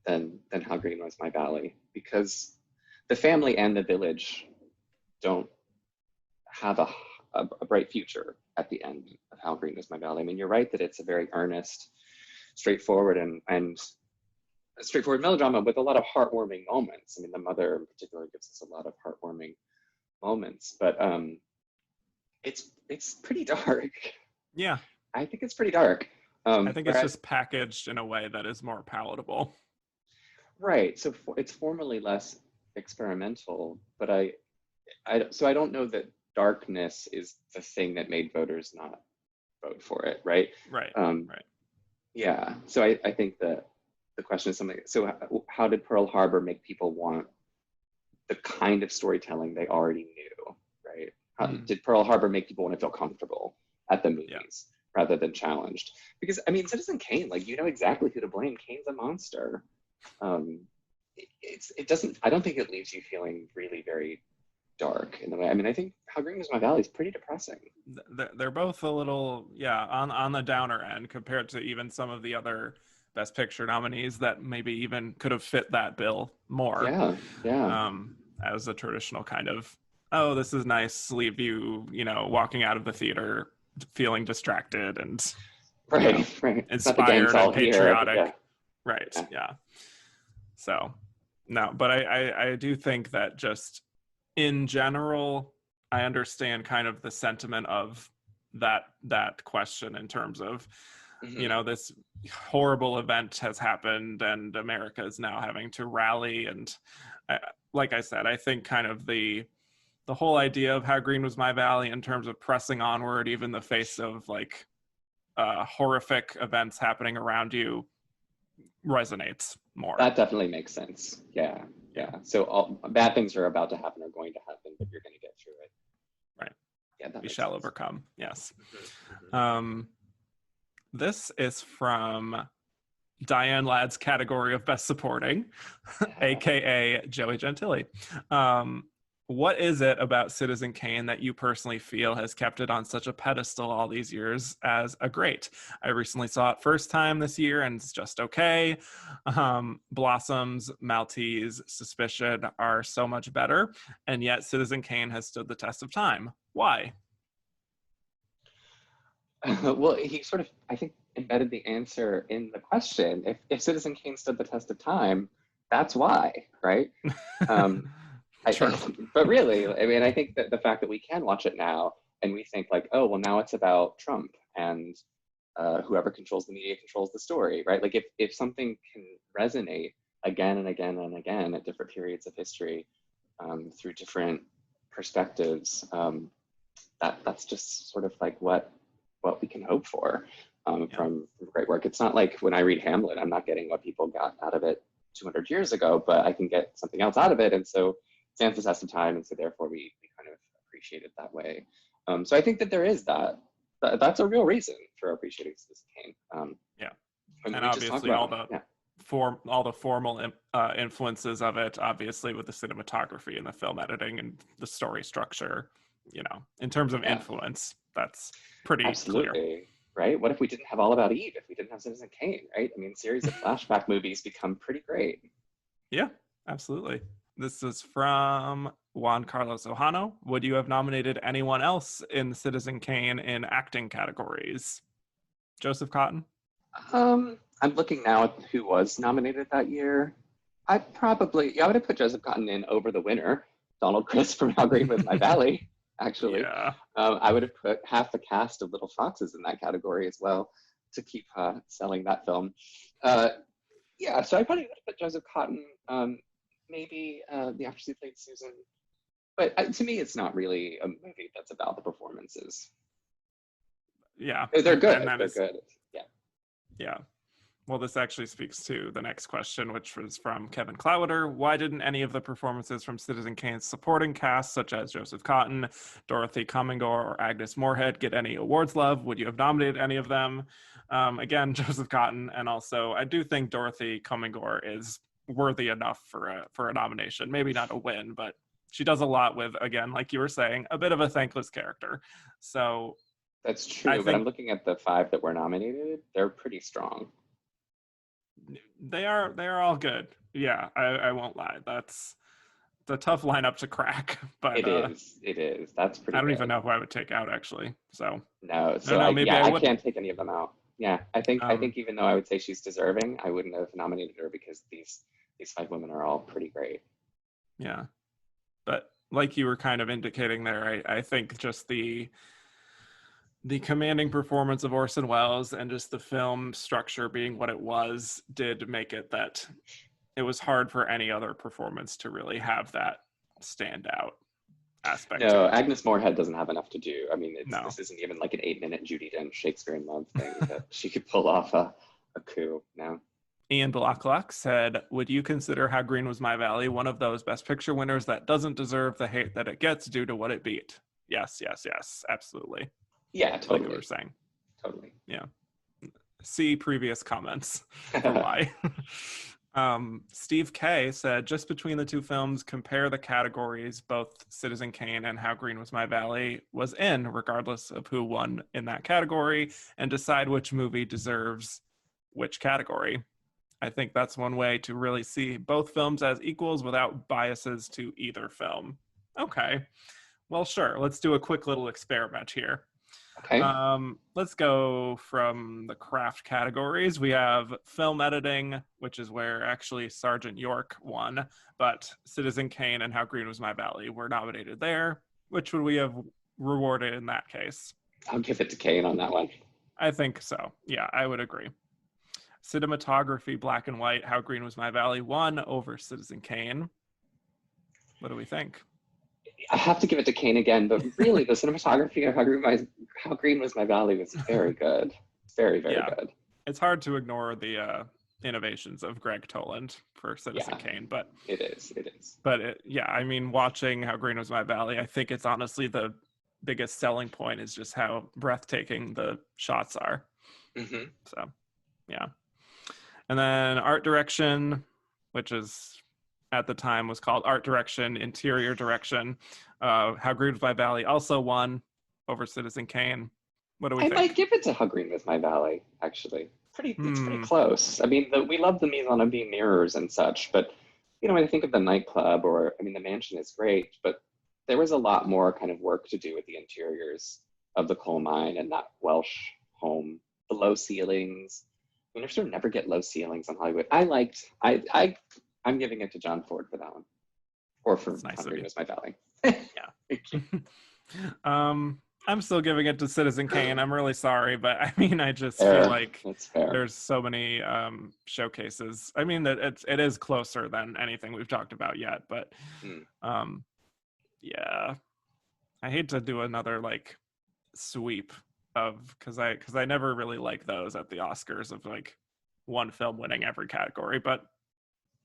than How Green Was My Valley, because the family and the village don't have a bright future at the end of How Green Was My Valley. I mean, you're right that it's a very earnest, straightforward and straightforward melodrama with a lot of heartwarming moments. I mean, the mother in particular gives us a lot of heartwarming moments, but it's pretty dark. Yeah, I think it's pretty dark. I think it's just packaged in a way that is more palatable. Right. So it's formally less experimental, but I don't know that darkness is the thing that made voters not vote for it. Right. Right. Right. Yeah. So I think that the question is something. So how did Pearl Harbor make people want the kind of storytelling they already knew? Right. How did Pearl Harbor make people want to feel comfortable at the movies rather than challenged? Because I mean, Citizen Kane, like, you know exactly who to blame. Kane's a monster. It doesn't. I don't think it leaves you feeling really very dark in the way. I mean, I think How Green Was My Valley is pretty depressing. They're both a little, on the downer end compared to even some of the other Best Picture nominees that maybe even could have fit that bill more. Yeah. As a traditional kind of, oh, this is nice, leave you, walking out of the theater feeling distracted and right. inspired and patriotic. Here, right. Yeah. So, no, but I do think that just in general, I understand kind of the sentiment of that question in terms of, this horrible event has happened and America is now having to rally. And like I said, I think kind of the whole idea of How Green Was My Valley in terms of pressing onward, even in the face of like horrific events happening around you, resonates more. That definitely makes sense. Yeah. So all bad things are about to happen, are going to happen, but you're going to get through it. Right. Yeah. We shall overcome. Yes. This is from Diane Ladd's category of Best Supporting, aka Joey Gentili. What is it about Citizen Kane that you personally feel has kept it on such a pedestal all these years as a great? I recently saw it first time this year and it's just okay. Blossoms, Maltese, Suspicion are so much better, and yet Citizen Kane has stood the test of time. Why? Well, he sort of, I think, embedded the answer in the question. If Citizen Kane stood the test of time, that's why, right? But really, I mean, I think that the fact that we can watch it now and we think like, oh, well, now it's about Trump and whoever controls the media controls the story, right? Like if something can resonate again and again and again at different periods of history through different perspectives, that's just sort of like what we can hope for from great work. It's not like when I read Hamlet, I'm not getting what people got out of it 200 years ago, but I can get something else out of it. And so stands the test of time, and so therefore we kind of appreciate it that way. So I think that there is that's a real reason for appreciating Citizen Kane. And obviously all the formal influences of it, obviously with the cinematography and the film editing and the story structure, in terms of influence, that's pretty clear. Right? What if we didn't have All About Eve, if we didn't have Citizen Kane, right? I mean, series of flashback movies become pretty great. Yeah, absolutely. This is from Juan Carlos Ojano. Would you have nominated anyone else in Citizen Kane in acting categories? Joseph Cotton? I'm looking now at who was nominated that year. I would have put Joseph Cotton in over the winner, Donald Chris from How Green Was My Valley, actually. Yeah. I would have put half the cast of Little Foxes in that category as well to keep selling that film. Yeah, so I probably would have put Joseph Cotton, maybe the actress who played Susan. But to me, it's not really a movie that's about the performances. Yeah. They're good. And They're good. Yeah. Yeah. Well, this actually speaks to the next question, which was from Kevin Clowder. Why didn't any of the performances from Citizen Kane's supporting cast, such as Joseph Cotton, Dorothy Comingore, or Agnes Moorehead, get any awards love? Would you have nominated any of them? Again, Joseph Cotton, and also I do think Dorothy Comingore is worthy enough for a nomination. Maybe not a win, but she does a lot with, again, like you were saying, a bit of a thankless character. So that's true, but I'm looking at the 5 that were nominated. They're pretty strong. They are all good. Yeah, I won't lie. That's the tough lineup to crack. But it is. That's pretty. I don't good. even know who I would take out actually. So no. So I can't take any of them out. Yeah, I think even though I would say she's deserving, I wouldn't have nominated her because these 5 women are all pretty great. Yeah, but like you were kind of indicating there, I think just the commanding performance of Orson Welles and just the film structure being what it was did make it that it was hard for any other performance to really have that standout aspect. No, Agnes Moorehead doesn't have enough to do. I mean, No. This isn't even like an 8-minute Judi Dench Shakespeare in Love thing that she could pull off a coup. No. Ian Blacklock said, would you consider How Green Was My Valley one of those Best Picture winners that doesn't deserve the hate that it gets due to what it beat? Yes, absolutely. Yeah, totally. Like we were saying. Totally. Yeah. See previous comments for why. Steve K said, just between the two films, compare the categories both Citizen Kane and How Green Was My Valley was in, regardless of who won in that category, and decide which movie deserves which category. I think that's one way to really see both films as equals without biases to either film. Okay. Well, sure. Let's do a quick little experiment here. Okay. Let's go from the craft categories. We have film editing, which is where actually Sergeant York won, but Citizen Kane and How Green Was My Valley were nominated there. Which would we have rewarded in that case? I'll give it to Kane on that one. I think so. Yeah, I would agree. Cinematography, black and white, How Green Was My Valley won over Citizen Kane. What do we think? I have to give it to Kane again, but really the cinematography of How Green Was My Valley was very good. Very, very good. It's hard to ignore the innovations of Greg Toland for Citizen Kane, but it is. But I mean, watching How Green Was My Valley, I think it's honestly the biggest selling point is just how breathtaking the shots are. Mm-hmm. So, yeah. And then art direction, which is at the time was called art direction, interior direction. How Green Was My Valley also won over Citizen Kane. What do we think? I might give it to How Green Was My Valley, actually. It's pretty close. I mean, we love the mise en scène mirrors and such, but when I think of the nightclub the mansion is great, but there was a lot more kind of work to do with the interiors of the coal mine and that Welsh home, the low ceilings. I mean, you sort of never get low ceilings on Hollywood. I'm giving it to John Ford for that one, or for How Green Was My Valley. I'm still giving it to Citizen Kane. I'm really sorry, but I mean, I just feel like there's so many showcases. I mean, that it is closer than anything we've talked about yet, but yeah, I hate to do another like sweep of because I never really like those at the Oscars of like one film winning every category, but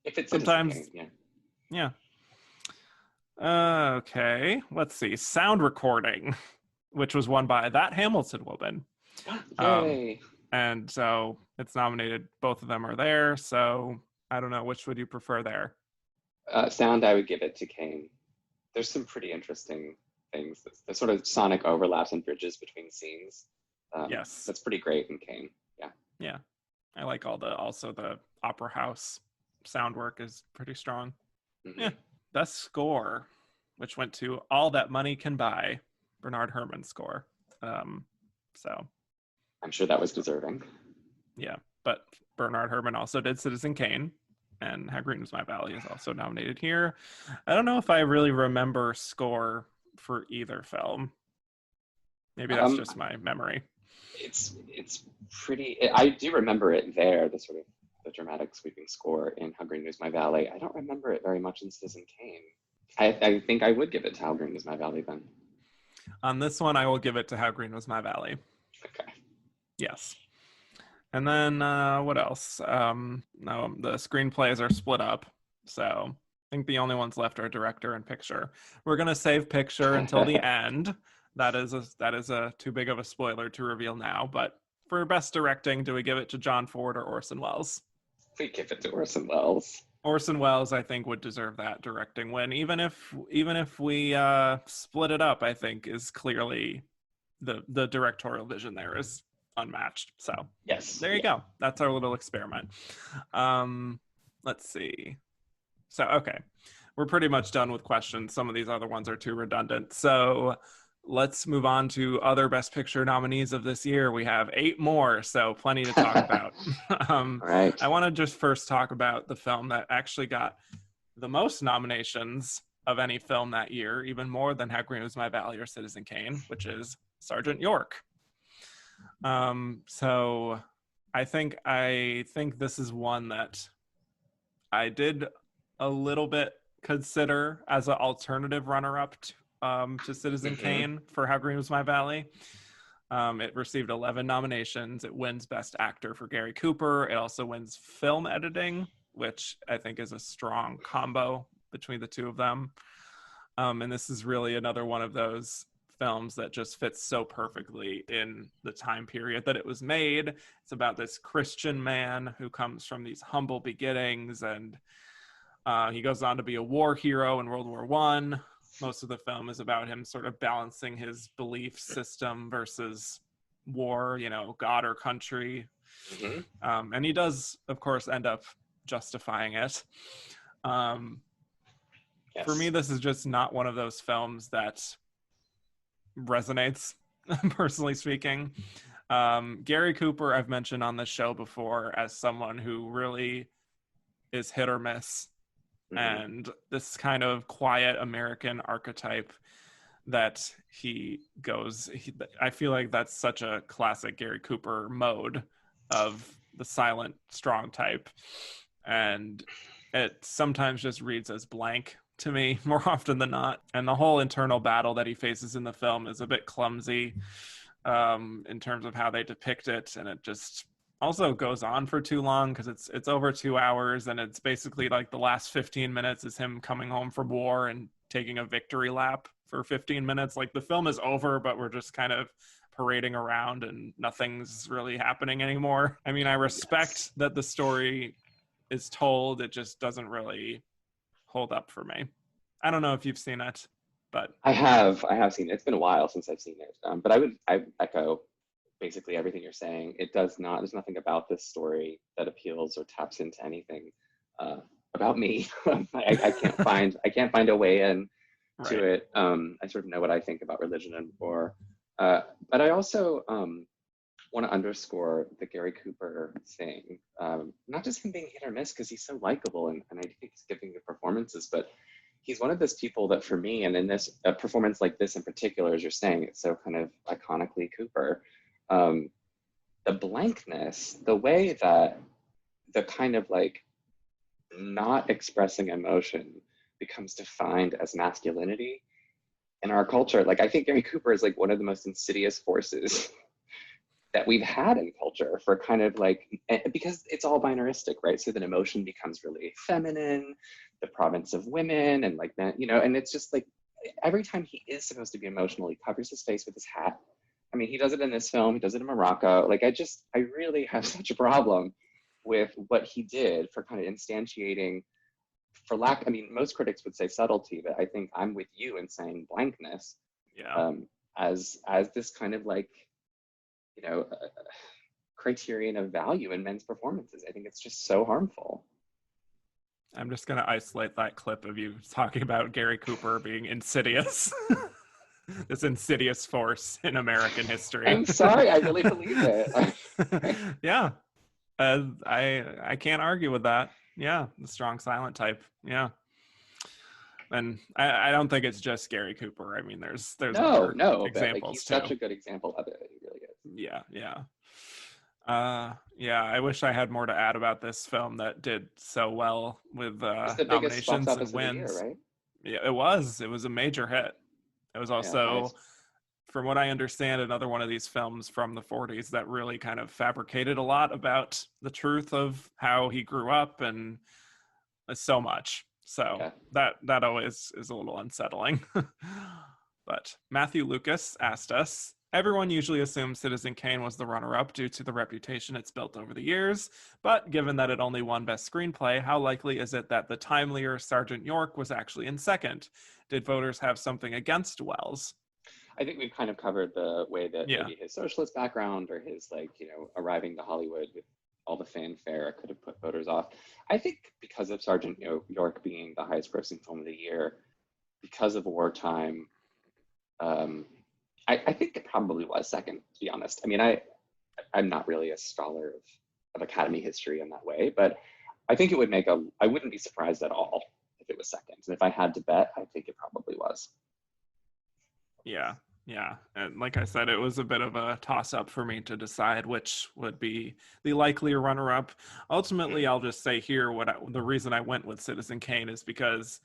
if it's sometimes Kane, yeah. Okay, let's see. Sound recording, which was won by That Hamilton Woman. Yay. And so it's nominated. Both of them are there. So I don't know. Which would you prefer there? Sound, I would give it to Kane. There's some pretty interesting things. The sort of sonic overlaps and bridges between scenes. Yes. That's pretty great in Kane. Yeah. Yeah. I like also the opera house sound work is pretty strong. Mm-hmm. Yeah. Best score, which went to All That Money Can Buy, Bernard Herrmann's score. So I'm sure that was deserving. Yeah, but Bernard Herrmann also did Citizen Kane. and How Green Was My Valley is also nominated here. I don't know if I really remember score for either film. Maybe that's just my memory. It's pretty. I do remember it there. The sort of the dramatic sweeping score in How Green Was My Valley. I don't remember it very much in Citizen Kane. I think I would give it to How Green Was My Valley then. On this one, I will give it to How Green Was My Valley. Okay. Yes. And then what else? No, the screenplays are split up. So I think the only ones left are director and picture. We're going to save picture until the end. That is a too big of a spoiler to reveal now. But for best directing, do we give it to John Ford or Orson Welles? We give it to Orson Welles. Orson Welles, I think, would deserve that directing win. Even if we split it up, I think is clearly the directorial vision there is unmatched. So yes, there you go. That's our little experiment. Let's see. So okay, we're pretty much done with questions. Some of these other ones are too redundant. So let's move on to other Best Picture nominees of this year. We have 8 more, so plenty to talk about. Right. I want to just first talk about the film that actually got the most nominations of any film that year, even more than How Green Was My Valley or Citizen Kane, which is Sergeant York. So I think this is one that I did a little bit consider as an alternative runner-up to Citizen Kane for How Green Was My Valley. It received 11 nominations. It wins Best Actor for Gary Cooper. It also wins Film Editing, which I think is a strong combo between the two of them. And this is really another one of those films that just fits so perfectly in the time period that it was made. It's about this Christian man who comes from these humble beginnings, and he goes on to be a war hero in World War I. Most of the film is about him sort of balancing his belief system versus war, God or country. And he does, of course, end up justifying it. Yes. For me, this is just not one of those films that resonates, personally speaking. Gary Cooper, I've mentioned on this show before as someone who really is hit or miss. And this kind of quiet American archetype that I feel like that's such a classic Gary Cooper mode of the silent, strong type. And it sometimes just reads as blank to me more often than not. And the whole internal battle that he faces in the film is a bit clumsy in terms of how they depict it. And it just also goes on for too long because it's over 2 hours, and it's basically like the last 15 minutes is him coming home from war and taking a victory lap for 15 minutes. Like the film is over, but we're just kind of parading around and nothing's really happening anymore. I mean, I respect that the story is told. It just doesn't really hold up for me. I don't know if you've seen it, but I have seen it. It's been a while since I've seen it. But I echo basically everything you're saying. There's nothing about this story that appeals or taps into anything about me. I can't find a way in to it. I sort of know what I think about religion and war. But I also want to underscore the Gary Cooper thing. Not just him being hit or miss, because he's so likable and I think he's giving good performances, but he's one of those people that for me, and in this a performance like this in particular, as you're saying, it's so kind of iconically Cooper. The blankness, the way that the kind of like not expressing emotion becomes defined as masculinity in our culture. Like, I think Gary Cooper is like one of the most insidious forces that we've had in culture for kind of like, because it's all binaristic, right? So then emotion becomes really feminine, the province of women, and like that, and it's just like every time he is supposed to be emotional, he covers his face with his hat. I mean, he does it in this film, he does it in Morocco. Like, I really have such a problem with what he did for kind of instantiating, most critics would say subtlety, but I think I'm with you in saying blankness. Yeah. As this kind of like, criterion of value in men's performances. I think it's just so harmful. I'm just going to isolate that clip of you talking about Gary Cooper being insidious. This insidious force in American history. I'm sorry, I really believe it. Yeah. I can't argue with that. Yeah, the strong silent type. Yeah. And I don't think it's just Gary Cooper. I mean, there's other but like examples he's too. such a good example of it. He really is. Yeah. Yeah, I wish I had more to add about this film that did so well with It's the biggest box nominations and office of the year, wins. right? Yeah, it was. It was a major hit. It was Yeah, also, highest. from what I understand, another one of these films from the 40s that really kind of fabricated a lot about the truth of how he grew up and so much. So Yeah. that always is a little unsettling. But Matthew Lucas asked us, everyone usually assumes Citizen Kane was the runner-up due to the reputation it's built over the years, but given that it only won Best Screenplay, how likely is it that the timelier Sergeant York was actually in second? Did voters have something against Welles? I think we've kind of covered the way that Yeah. maybe his socialist background or his, like, you know, arriving to Hollywood with all the fanfare could have put voters off. I think because of Sergeant York being the highest grossing film of the year, because of wartime, I think it probably was second, to be honest. I mean, I'm not really a scholar of Academy history in that way, but I think it would I wouldn't be surprised at all if it was second. And if I had to bet, I think it probably was. Yeah. And like I said, it was a bit of a toss-up for me to decide which would be the likelier runner-up. Ultimately, I'll just say here the reason I went with Citizen Kane is because,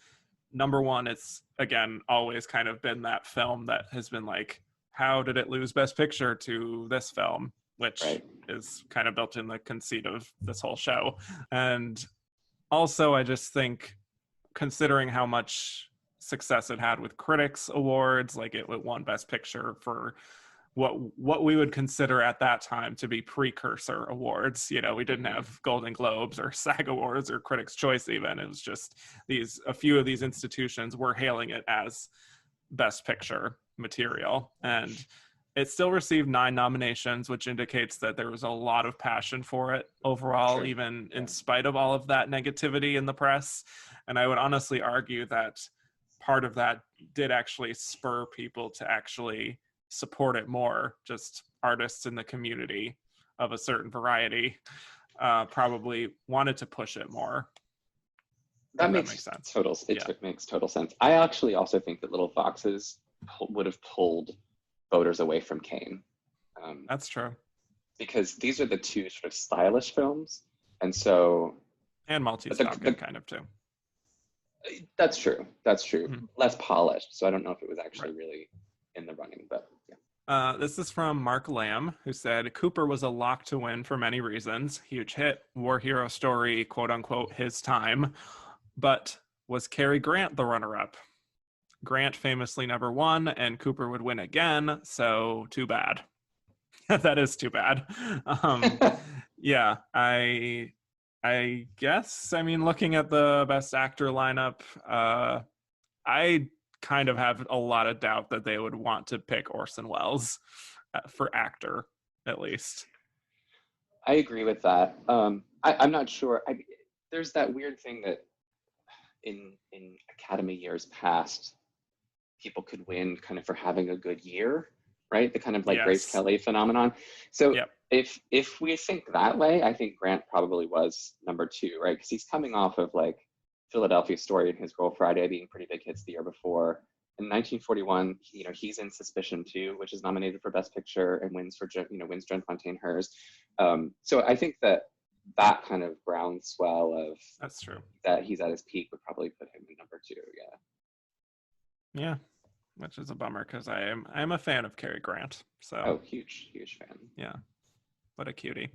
number one, it's, again, always kind of been that film that has been like, how did it lose Best Picture to this film? Which is kind of built in the conceit of this whole show. And also, I just think, considering how much success it had with critics awards, like it won Best Picture for what we would consider at that time to be precursor awards. You know, we didn't have Golden Globes or SAG Awards or Critics' Choice even. It was just a few of these institutions were hailing it as Best Picture material. And it still received 9 nominations, which indicates that there was a lot of passion for it overall, even in spite of all of that negativity in the press. And I would honestly argue that part of that did actually spur people to actually support it more. Just artists in the community of a certain variety probably wanted to push it more. That makes sense. It makes total sense. I actually also think that Little Foxes would have pulled voters away from Kane. That's true. Because these are the two sort of stylish films, and so... And Maltese Falcon kind of too. That's true. Mm-hmm. Less polished, so I don't know if it was actually really in the running, but yeah. This is from Mark Lamb, who said, Cooper was a lock to win for many reasons. Huge hit, war hero story, quote unquote, his time. But was Cary Grant the runner-up? Grant famously never won, and Cooper would win again, so too bad. That is too bad. Yeah, I guess, I mean, looking at the Best Actor lineup, I kind of have a lot of doubt that they would want to pick Orson Welles for actor, at least. I agree with that. I'm not sure. There's that weird thing that in Academy years past, people could win kind of for having a good year, right? The kind of like Grace Kelly phenomenon. So if we think that way, I think Grant probably was number 2, right? Because he's coming off of like Philadelphia Story and His Girl Friday being pretty big hits the year before. In 1941, he's in Suspicion 2, which is nominated for Best Picture and wins Joan Fontaine hers. So I think that kind of groundswell of that's true that he's at his peak would probably put him in number 2. Yeah, which is a bummer because I'm a fan of Cary Grant. So huge fan. Yeah, what a cutie.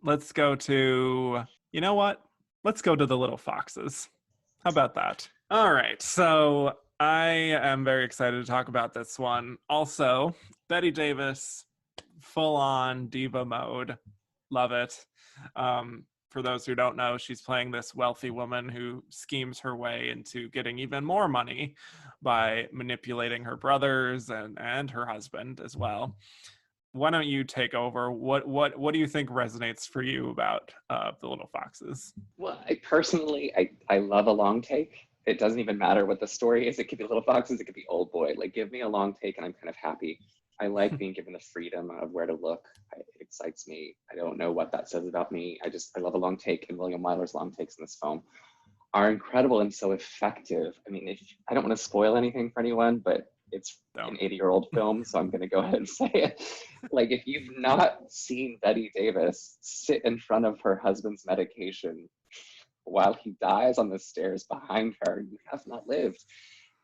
Let's go to, you know what? Let's go to the Little Foxes. How about that? All right, so I am very excited to talk about this one. Also, Bette Davis, full-on diva mode. Love it. For those who don't know, she's playing this wealthy woman who schemes her way into getting even more money by manipulating her brothers and her husband as well. Why don't you take over? What do you think resonates for you about the Little Foxes? Well, I love a long take. It doesn't even matter what the story is. It could be Little Foxes, it could be Old Boy. Like, give me a long take and I'm kind of happy. I like being given the freedom of where to look. It excites me. I don't know what that says about me. I love a long take, and William Wyler's long takes in this film are incredible and so effective. I mean, I don't want to spoil anything for anyone, but it's an 80-year-old film, so I'm going to go ahead and say it. Like, if you've not seen Bette Davis sit in front of her husband's medication while he dies on the stairs behind her, you have not lived.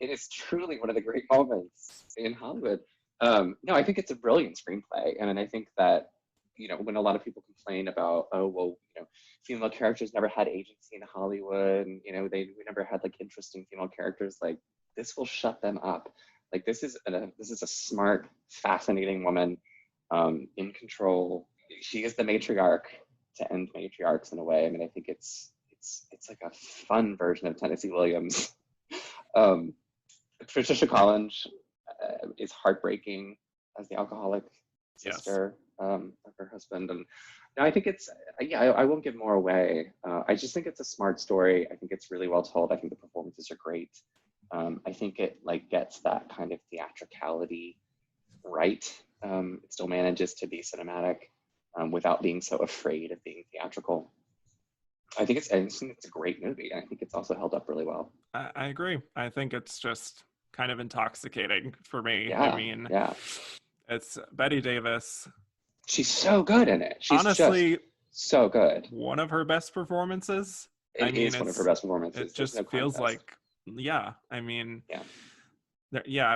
It is truly one of the great moments in Hollywood. No, I think it's a brilliant screenplay. And I think that, when a lot of people complain about, oh, well, female characters never had agency in Hollywood, and, we never had like interesting female characters, like, this will shut them up. Like, this is a smart, fascinating woman, in control. She is the matriarch to end matriarchs in a way. I mean, I think it's like a fun version of Tennessee Williams. Patricia Collins is heartbreaking as the alcoholic sister of her husband, and I think I won't give more away. I just think it's a smart story. I think it's really well told. I think the performances are great. I think it gets that kind of theatricality right. It still manages to be cinematic without being so afraid of being theatrical. I think it's a great movie. I think it's also held up really well. I agree. I think it's just kind of intoxicating for me. Yeah, I mean, it's Bette Davis. She's so good in it. She's honestly just so good. One of her best performances. It is one of her best performances. It just feels like,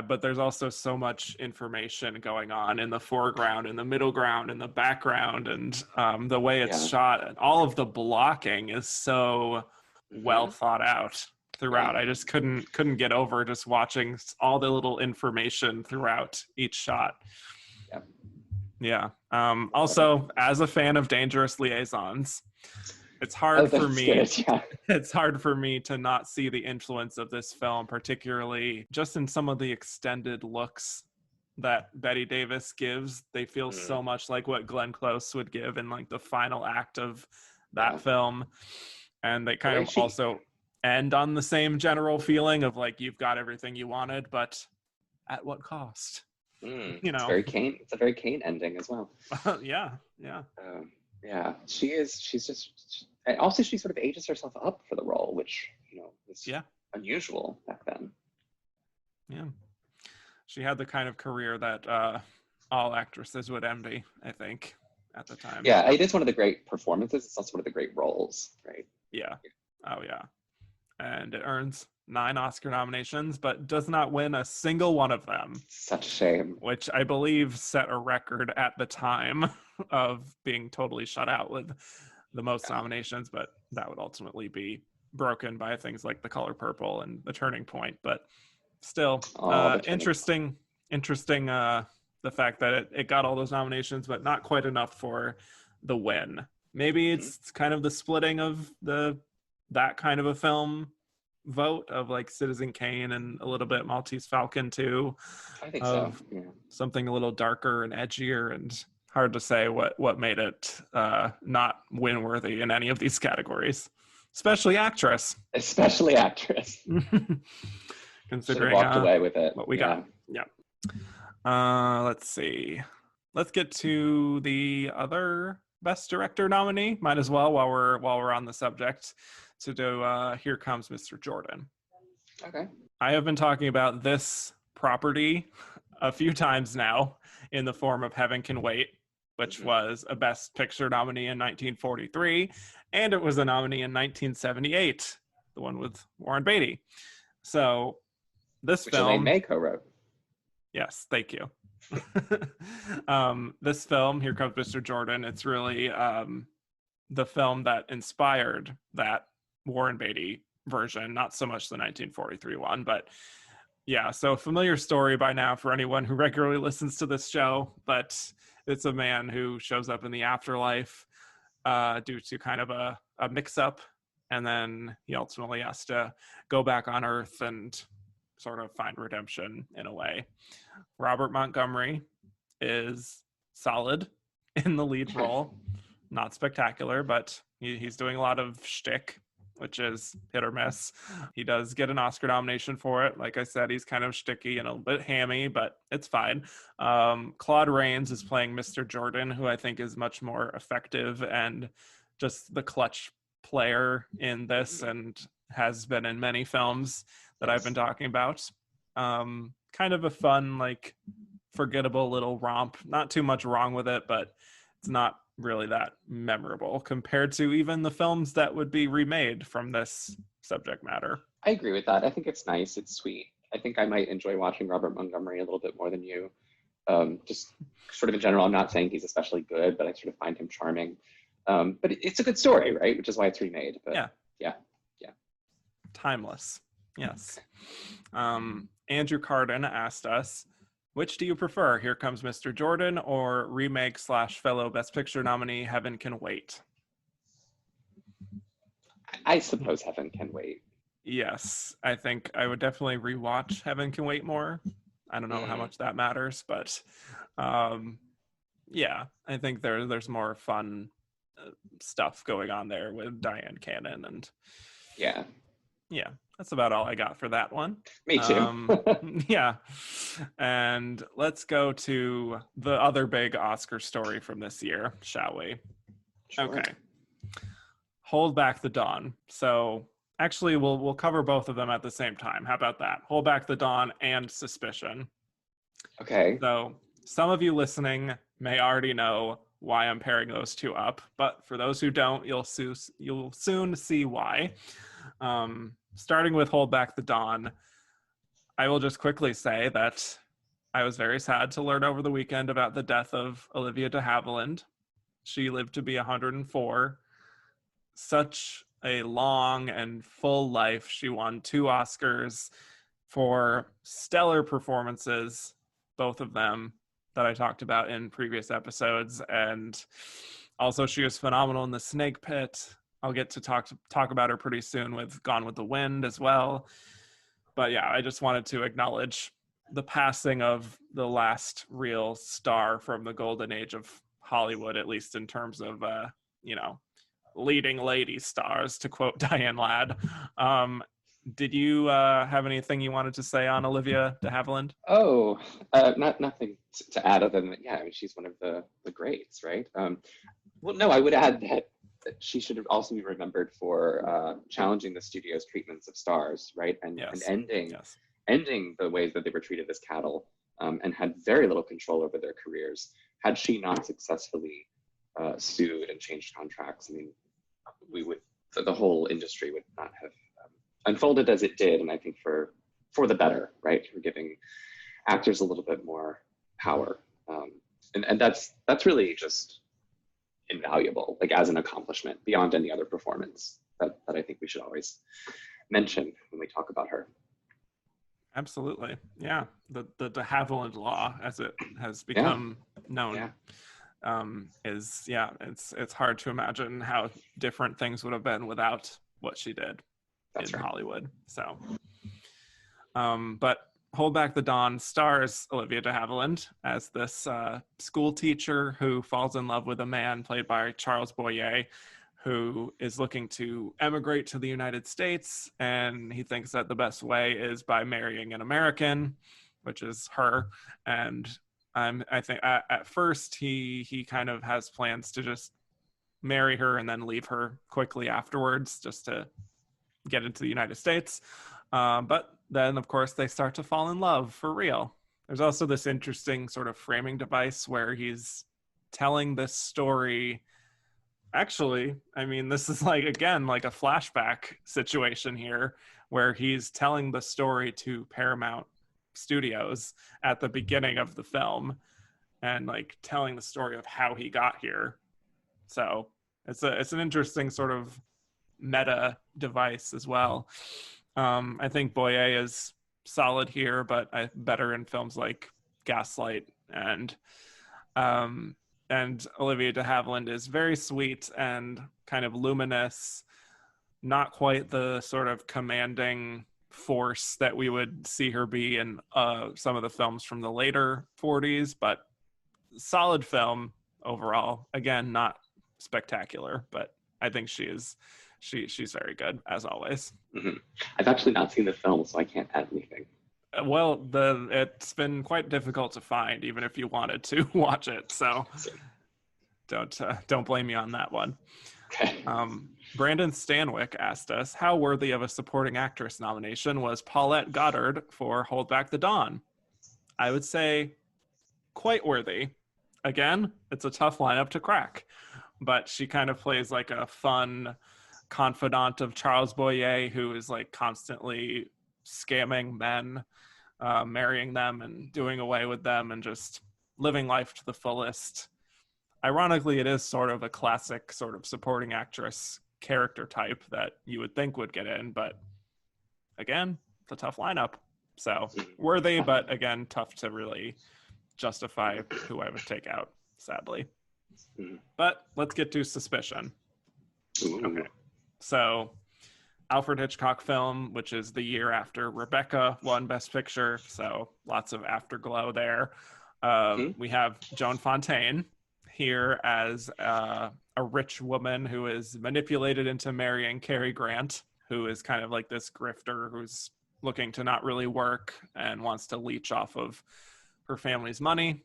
but there's also so much information going on in the foreground, in the middle ground, in the background, and the way it's shot, and all of the blocking is so well thought out throughout. I just couldn't get over just watching all the little information throughout each shot. Also, as a fan of Dangerous Liaisons, it's hard for me. It's hard for me to not see the influence of this film, particularly just in some of the extended looks that Bette Davis gives. They feel so much like what Glenn Close would give in like the final act of that film, and they kind of also end on the same general feeling of like, you've got everything you wanted, but at what cost? It's very Kane. It's a very Kane ending as well. She's just, and also she sort of ages herself up for the role, which was unusual back then. She had the kind of career that all actresses would envy, I think, at the time. It is one of the great performances. It's also one of the great roles, right? And it earns 9 Oscar nominations, but does not win a single one of them. Such a shame. Which I believe set a record at the time of being totally shut out with the most nominations, but that would ultimately be broken by things like The Color Purple and The Turning Point. But still, interesting the fact that it got all those nominations, but not quite enough for the win. Maybe it's kind of the splitting of that kind of a film vote of like Citizen Kane and a little bit Maltese Falcon too. I think so. Yeah. Something a little darker and edgier, and hard to say what made it not win worthy in any of these categories, especially actress. Considering walked away with it. What we got. Let's see. Let's get to the other Best Director nominee. Might as well while we're on the subject to do Here Comes Mr. Jordan. Okay. I have been talking about this property a few times now in the form of Heaven Can Wait, which was a Best Picture nominee in 1943, and it was a nominee in 1978, the one with Warren Beatty. So this film... Elaine May co-wrote. Yes, thank you. This film, Here Comes Mr. Jordan, it's really the film that inspired that Warren Beatty version, not so much the 1943 one, but so a familiar story by now for anyone who regularly listens to this show, but it's a man who shows up in the afterlife due to kind of a mix-up, and then he ultimately has to go back on Earth and sort of find redemption in a way. Robert Montgomery is solid in the lead role. Not spectacular, but he's doing a lot of shtick. which is hit or miss. He does get an Oscar nomination for it. Like I said, he's kind of shticky and a bit hammy, but it's fine. Claude Rains is playing Mr. Jordan, who I think is much more effective and just the clutch player in this, and has been in many films that I've been talking about. Kind of a fun, like, forgettable little romp. Not too much wrong with it, but it's not really that memorable compared to even the films that would be remade from this subject matter. I agree with that. I think it's nice. It's sweet. I think I might enjoy watching Robert Montgomery a little bit more than you. Just sort of in general, I'm not saying he's especially good, but I sort of find him charming. But it's a good story, right? Which is why it's remade. But yeah. Timeless. Yes. Andrew Carden asked us, which do you prefer, Here Comes Mr. Jordan or remake / fellow Best Picture nominee Heaven Can Wait? I suppose Heaven Can Wait. Yes, I think I would definitely rewatch Heaven Can Wait more. I don't know how much that matters, but yeah, I think there's more fun stuff going on there with Diane Cannon, and yeah, that's about all I got for that one. Me too. Yeah. And let's go to the other big Oscar story from this year, shall we? Sure. Okay. Hold Back the Dawn. So actually, we'll cover both of them at the same time. How about that? Hold Back the Dawn and Suspicion. Okay. So some of you listening may already know why I'm pairing those two up, but for those who don't, you'll soon see why. Starting with Hold Back the Dawn, I will just quickly say that I was very sad to learn over the weekend about the death of Olivia de Havilland. She lived to be 104. Such a long and full life. She won 2 Oscars for stellar performances, both of them that I talked about in previous episodes. And also she was phenomenal in The Snake Pit. I'll get to talk about her pretty soon with Gone with the Wind as well. But yeah, I just wanted to acknowledge the passing of the last real star from the golden age of Hollywood, at least in terms of, leading lady stars, to quote Diane Ladd. Did you have anything you wanted to say on Olivia de Havilland? Oh, nothing to add other than that. Yeah, I mean, she's one of the greats, right? Well, no, I would add that she should also be remembered for challenging the studio's treatments of stars, right? And ending the ways that they were treated as cattle, and had very little control over their careers. Had she not successfully sued and changed contracts, I mean, the whole industry would not have unfolded as it did. And I think for the better, right? For giving actors a little bit more power. And that's really just invaluable, like as an accomplishment beyond any other performance that I think we should always mention when we talk about her. Absolutely. Yeah. The de Havilland Law, as it has become known, is, it's hard to imagine how different things would have been without what she did in Hollywood. So, but Hold Back the Dawn stars Olivia de Havilland as this school teacher who falls in love with a man played by Charles Boyer, who is looking to emigrate to the United States, and he thinks that the best way is by marrying an American, which is her. And I think at first he kind of has plans to just marry her and then leave her quickly afterwards, just to get into the United States. But then, of course, they start to fall in love for real. There's also this interesting sort of framing device where he's telling this story. Actually, I mean, this is like a flashback situation here where he's telling the story to Paramount Studios at the beginning of the film and like telling the story of how he got here. So it's an interesting sort of meta device as well. I think Boyer is solid here, but better in films like Gaslight, and Olivia de Havilland is very sweet and kind of luminous, not quite the sort of commanding force that we would see her be in some of the films from the later 40s, but solid film overall. Again, not spectacular, but I think she's she's very good as always. I've actually not seen the film, so I can't add anything. Well, it's been quite difficult to find, even if you wanted to watch it. So don't blame me on that one. Okay. Brandon Stanwyck asked us, how worthy of a supporting actress nomination was Paulette Goddard for Hold Back the Dawn? I would say quite worthy. Again, it's a tough lineup to crack, but she kind of plays like a fun confidant of Charles Boyer, who is like constantly scamming men, marrying them and doing away with them and just living life to the fullest. Ironically, it is sort of a classic sort of supporting actress character type that you would think would get in, but again, it's a tough lineup. So worthy, but again, tough to really justify who I would take out, sadly. But let's get to Suspicion. Okay. So Alfred Hitchcock film, which is the year after Rebecca won Best Picture, so lots of afterglow there. We have Joan Fontaine here as a rich woman who is manipulated into marrying Cary Grant, who is kind of like this grifter who's looking to not really work and wants to leech off of her family's money.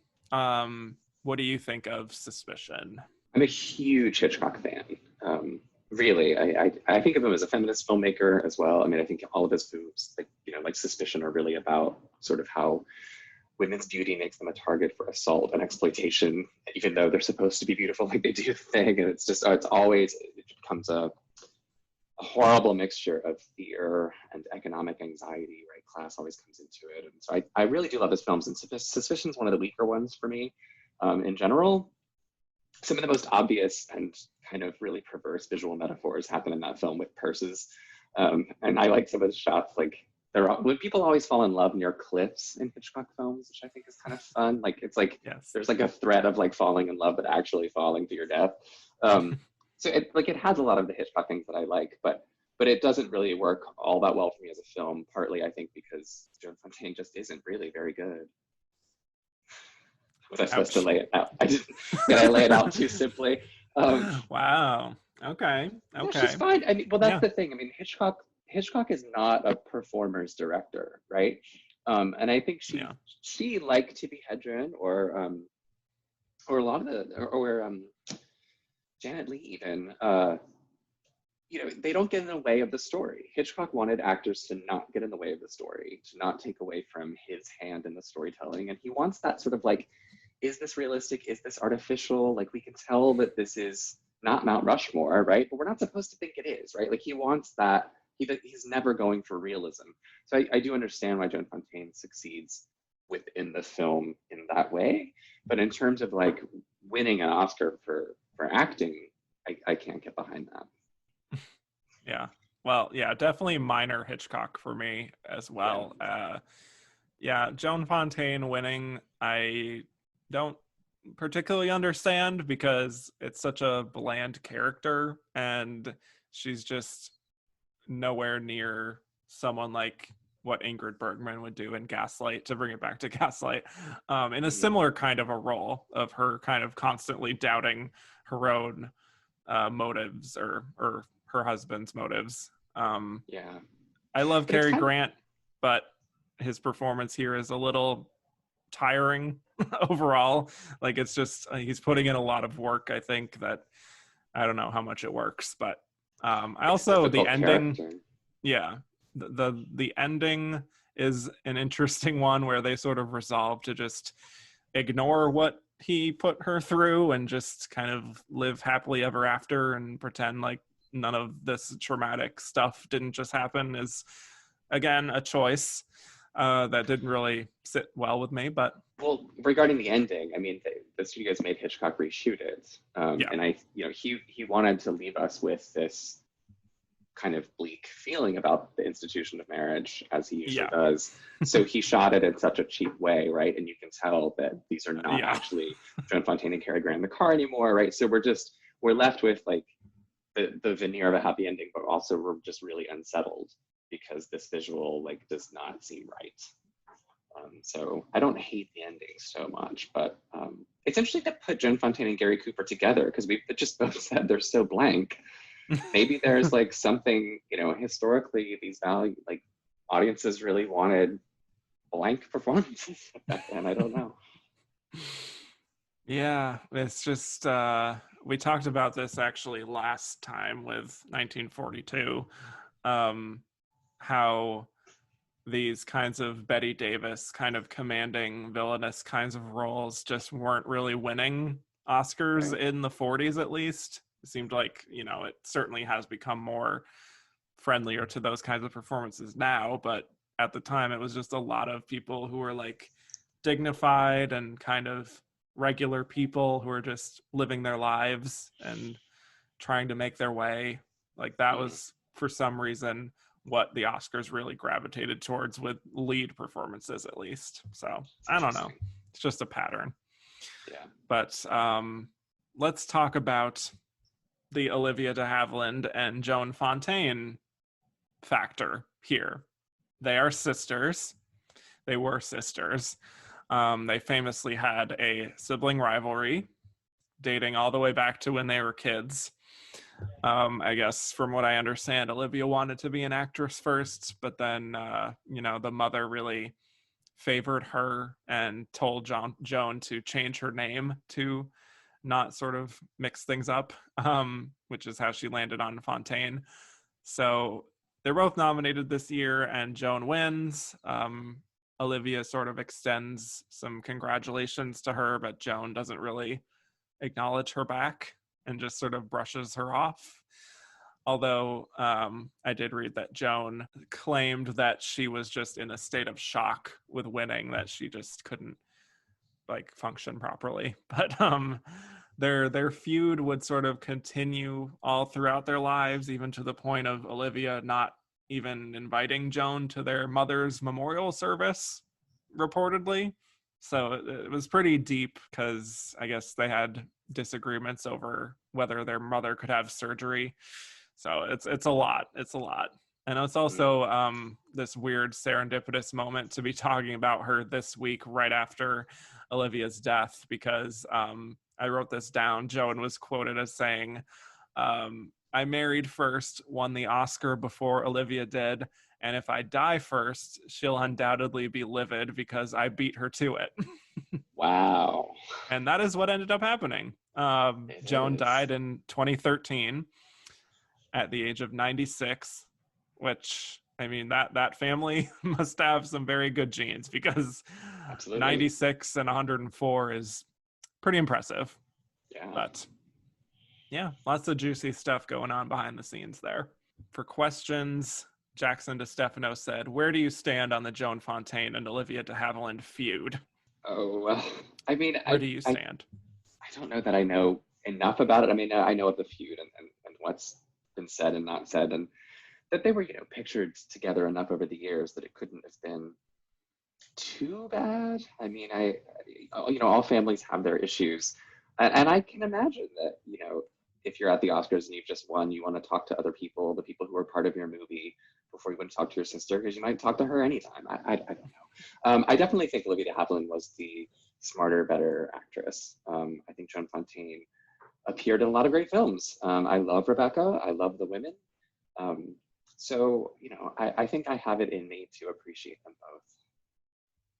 What do you think of Suspicion? I'm a huge Hitchcock fan. Really, I think of him as a feminist filmmaker as well. I mean, I think all of his movies, like Suspicion, are really about sort of how women's beauty makes them a target for assault and exploitation, even though they're supposed to be beautiful, like they do the thing. And it becomes a horrible mixture of fear and economic anxiety, right? Class always comes into it. And so I really do love his films, and Suspicion is one of the weaker ones for me. In general, some of the most obvious and kind of really perverse visual metaphors happen in that film with purses. And I like some of the shots, like when people always fall in love near cliffs in Hitchcock films, which I think is kind of fun. Like it's like there's like a threat of like falling in love, but actually falling to your death. So it has a lot of the Hitchcock things that I like, but it doesn't really work all that well for me as a film. Partly, I think, because Joan Fontaine just isn't really very good. Was I supposed to lay it out? Did I lay it out too simply? Wow. Okay. No, she's fine. I mean, well, that's the thing. I mean, Hitchcock is not a performer's director, right? And I think she liked to be Hedren or a lot of the Janet Leigh even. They don't get in the way of the story. Hitchcock wanted actors to not get in the way of the story, to not take away from his hand in the storytelling, and he wants that sort of like, is this realistic? Is this artificial? Like, we can tell that this is not Mount Rushmore, right? But we're not supposed to think it is, right? Like, he wants that. He's never going for realism. So I do understand why Joan Fontaine succeeds within the film in that way. But in terms of like winning an Oscar for acting, I can't get behind that. Yeah. Well, yeah, definitely minor Hitchcock for me as well. Joan Fontaine winning, I don't particularly understand because it's such a bland character and she's just nowhere near someone like what Ingrid Bergman would do in Gaslight, to bring it back to Gaslight, in a similar kind of a role of her kind of constantly doubting her own motives or her husband's motives. I love Cary Grant, but his performance here is a little tiring overall. Like, it's just he's putting in a lot of work. I think that I don't know how much it works, but I also the ending character. The ending is an interesting one where they sort of resolve to just ignore what he put her through and just kind of live happily ever after and pretend like none of this traumatic stuff didn't just happen, is again a choice that didn't really sit well with me. But regarding the ending, I mean, the studios made Hitchcock reshoot it, and he wanted to leave us with this kind of bleak feeling about the institution of marriage, as he usually does. So he shot it in such a cheap way, right? And you can tell that these are not actually Joan Fontaine and Cary Grant in the car anymore, right? So we're left with like the veneer of a happy ending, but also we're just really unsettled because this visual like does not seem right. So I don't hate the ending so much, but it's interesting to put Joan Fontaine and Gary Cooper together because we've just both said they're so blank. maybe there's like something, historically these like audiences really wanted blank performances back then. I don't know. Yeah, it's just we talked about this actually last time with 1942, how these kinds of Betty Davis kind of commanding villainous kinds of roles just weren't really winning Oscars Right. in the 40s, at least. It seemed like, it certainly has become more friendlier to those kinds of performances now, but at the time it was just a lot of people who were like dignified and kind of regular people who were just living their lives and trying to make their way. Like that was, for some reason, what the Oscars really gravitated towards with lead performances, at least. So I don't know. It's just a pattern. Yeah. But let's talk about the Olivia de Havilland and Joan Fontaine factor here. They are sisters. They were sisters. They famously had a sibling rivalry dating all the way back to when they were kids. I guess from what I understand, Olivia wanted to be an actress first, but then, the mother really favored her and told Joan to change her name to not sort of mix things up, which is how she landed on Fontaine. So they're both nominated this year, and Joan wins. Olivia sort of extends some congratulations to her, but Joan doesn't really acknowledge her back and just sort of brushes her off. Although I did read that Joan claimed that she was just in a state of shock with winning, that she just couldn't like function properly. But their feud would sort of continue all throughout their lives, even to the point of Olivia not even inviting Joan to their mother's memorial service, reportedly. So it was pretty deep because I guess they had disagreements over whether their mother could have surgery. So it's a lot. It's a lot. And it's also this weird serendipitous moment to be talking about her this week right after Olivia's death, because I wrote this down. Joan was quoted as saying, I married first, won the Oscar before Olivia did, and if I die first, she'll undoubtedly be livid because I beat her to it. Wow. And that is what ended up happening. Joan died in 2013 at the age of 96, which, I mean, that family must have some very good genes, because Absolutely. 96 and 104 is pretty impressive. Yeah. But yeah, lots of juicy stuff going on behind the scenes there. For questions, Jackson DeStefano said, where do you stand on the Joan Fontaine and Olivia de Havilland feud? Oh, well, I mean, where do you stand? I don't know that I know enough about it. I mean, I know of the feud and what's been said and not said, and that they were, pictured together enough over the years that it couldn't have been too bad. I mean, all families have their issues. And I can imagine that, if you're at the Oscars and you've just won, you want to talk to other people, the people who are part of your movie, before you want to talk to your sister, because you might talk to her anytime. I don't know. I definitely think Olivia de Havilland was the smarter, better actress. I think Joan Fontaine appeared in a lot of great films. I love Rebecca. I love The Women. So, I think I have it in me to appreciate them both.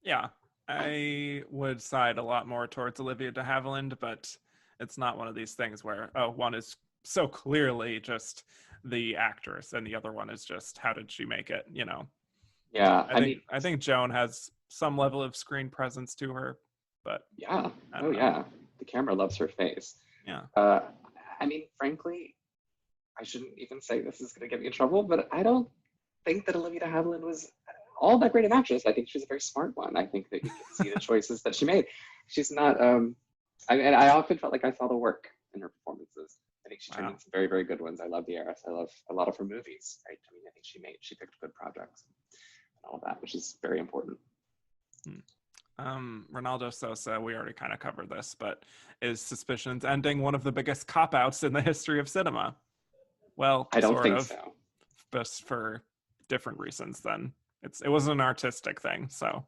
Yeah, I would side a lot more towards Olivia de Havilland, but it's not one of these things where, one is so clearly just the actress and the other one is just how did she make it, Yeah, I think Joan has some level of screen presence to her, but yeah. Oh yeah, the camera loves her face. Yeah. I mean, frankly, I shouldn't even say this is going to get me in trouble, but I don't think that Olivia de Havilland was all that great an actress. I think she's a very smart one. I think that you can see the choices that she made. She's not, I often felt like I saw the work in her performances. I think she turned in some very, very good ones. I love The Heiress. I love a lot of her movies, right? I mean, I think she picked good projects and all of that, which is very important. Ronaldo Sosa, we already kind of covered this, but is Suspicions ending one of the biggest cop-outs in the history of cinema? Well, I don't think so. Just for different reasons then. It wasn't an artistic thing, so.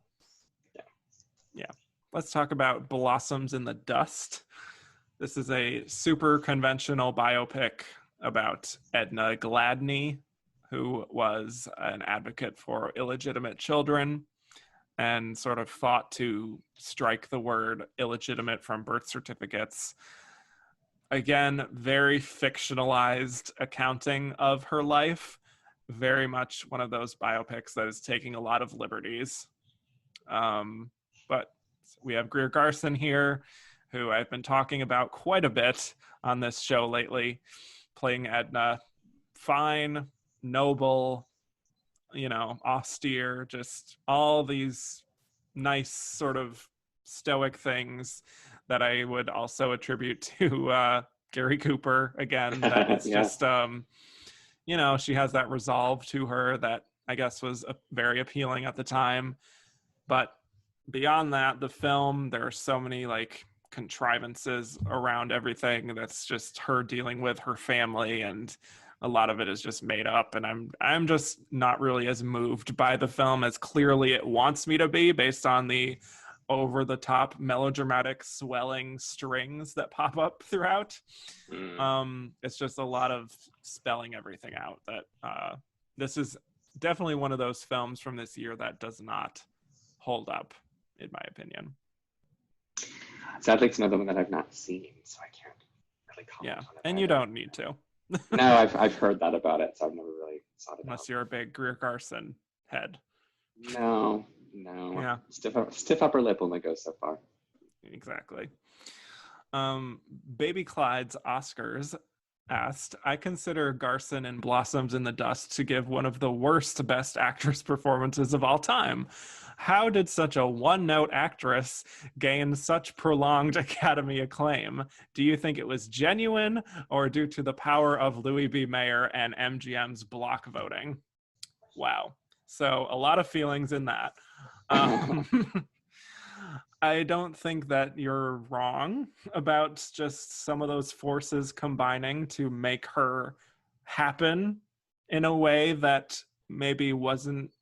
Yeah. Let's talk about Blossoms in the Dust. This is a super conventional biopic about Edna Gladney, who was an advocate for illegitimate children and sort of fought to strike the word illegitimate from birth certificates. Again, very fictionalized accounting of her life. Very much one of those biopics that is taking a lot of liberties. But we have Greer Garson here, who I've been talking about quite a bit on this show lately, playing Edna. Fine, noble, austere, just all these nice sort of stoic things that I would also attribute to Gary Cooper again. That it's Yeah. just, she has that resolve to her that I guess was very appealing at the time. But beyond that, the film, there are so many like contrivances around everything that's just her dealing with her family, and a lot of it is just made up, and I'm just not really as moved by the film as clearly it wants me to be based on the over-the-top melodramatic swelling strings that pop up throughout. It's just a lot of spelling everything out. That this is definitely one of those films from this year that does not hold up, in my opinion. Sadly, it's another one that I've not seen, so I can't really comment on it. And you don't need to. No, I've heard that about it, so I've never really sought it Unless out. you're a big Greer Garson head. No. Yeah. Stiff upper lip only goes so far. Exactly. Baby Clyde's Oscars asked, I consider Garson in Blossoms in the Dust to give one of the worst Best Actress performances of all time. How did such a one-note actress gain such prolonged Academy acclaim? Do you think it was genuine or due to the power of Louis B. Mayer and MGM's block voting? Wow. So a lot of feelings in that. I don't think that you're wrong about just some of those forces combining to make her happen in a way that maybe wouldn't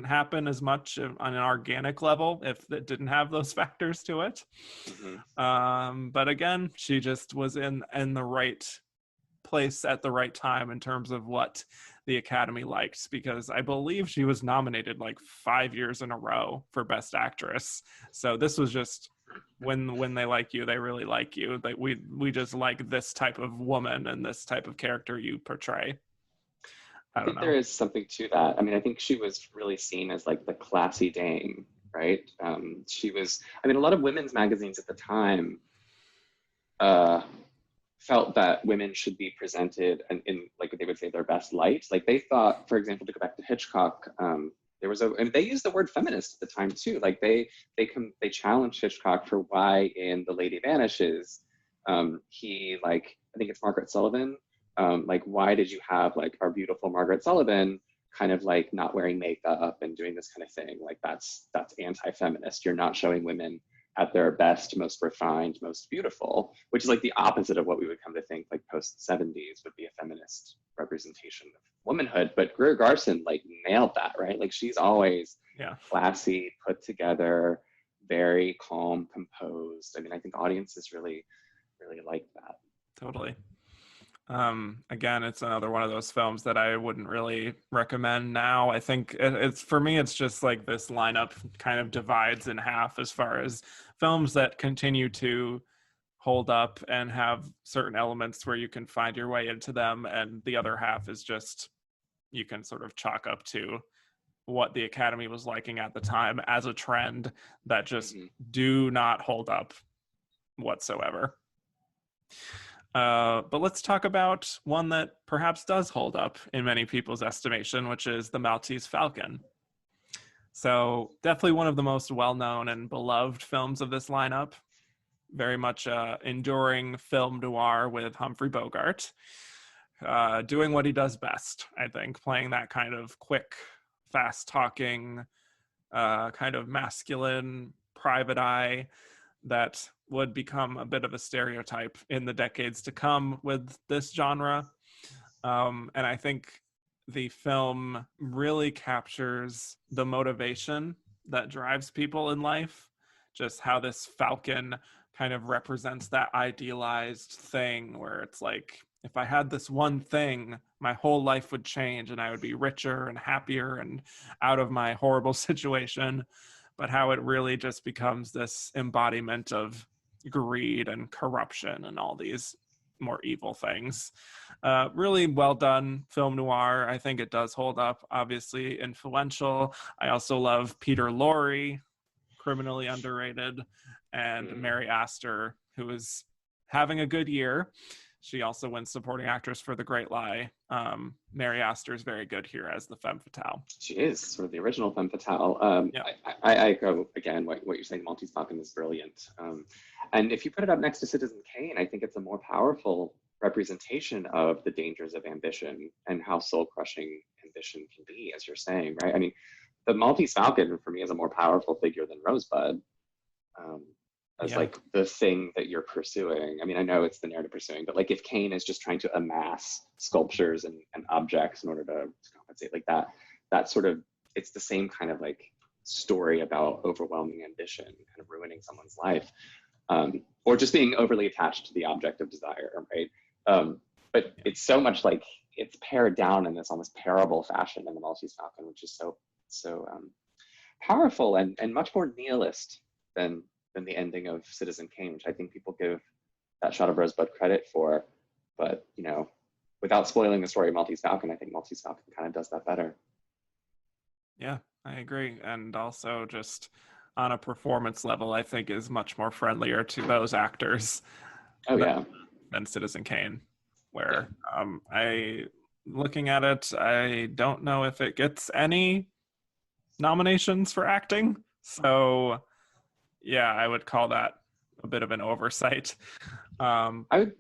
happen as much on an organic level if it didn't have those factors to it. But again, she just was in the right place at the right time in terms of what the Academy liked, because I believe she was nominated like 5 years in a row for Best Actress. So this was just when they like you, they really like you. Like we just like this type of woman and this type of character you portray. I think there is something to that. I mean, I think she was really seen as like the classy dame, right? She was, I mean, a lot of women's magazines at the time felt that women should be presented in like they would say their best light. Like they thought, for example, to go back to Hitchcock, there was and they used the word feminist at the time too. Like they challenged Hitchcock for why in The Lady Vanishes, he like, I think it's Margaret Sullivan, like why did you have like our beautiful Margaret Sullivan kind of like not wearing makeup and doing this kind of thing? Like that's anti-feminist. You're not showing women at their best, most refined, most beautiful, which is like the opposite of what we would come to think like post 70s would be a feminist representation of womanhood. But Greer Garson like nailed that, right? Like she's always classy, put together, very calm, composed. I mean, I think audiences really like that. Totally. Again, it's another one of those films that I wouldn't really recommend now. I think it's for me, it's just like this lineup kind of divides in half as far as films that continue to hold up and have certain elements where you can find your way into them, and the other half is just you can sort of chalk up to what the Academy was liking at the time as a trend that just do not hold up whatsoever. But let's talk about one that perhaps does hold up in many people's estimation, which is The Maltese Falcon. So definitely one of the most well-known and beloved films of this lineup. Very much enduring film noir with Humphrey Bogart. Doing what he does best, I think, playing that kind of quick, fast-talking, kind of masculine private eye that would become a bit of a stereotype in the decades to come with this genre. And I think the film really captures the motivation that drives people in life, just how this falcon kind of represents that idealized thing where it's like, if I had this one thing, my whole life would change and I would be richer and happier and out of my horrible situation. But how it really just becomes this embodiment of greed and corruption and all these more evil things. Really well done film noir. I think it does hold up. Obviously influential. I also love Peter Lorre, criminally underrated, and Mary Astor, who is having a good year. She also wins supporting actress for The Great Lie. Mary Astor is very good here as the femme fatale. She is sort of the original femme fatale. Yeah. I echo again what you're saying. Maltese Falcon is brilliant. And if you put it up next to Citizen Kane, I think it's a more powerful representation of the dangers of ambition and how soul-crushing ambition can be, as you're saying, right? I mean, the Maltese Falcon for me is a more powerful figure than Rosebud. As like the thing that you're pursuing. I mean, I know it's the narrative pursuing, but like if Kane is just trying to amass sculptures and objects in order to compensate like that sort of, it's the same kind of like story about overwhelming ambition, kind of ruining someone's life, or just being overly attached to the object of desire, right? But it's so much like, it's pared down in this almost parable fashion in the Maltese Falcon, which is so powerful and much more nihilist than the ending of Citizen Kane, which I think people give that shot of Rosebud credit for. But, you know, without spoiling the story of Maltese Falcon, I think Maltese Falcon kind of does that better. Yeah, I agree. And also just on a performance level, I think is much more friendlier to those actors than Citizen Kane, where looking at it, I don't know if it gets any nominations for acting. So yeah, I would call that a bit of an oversight.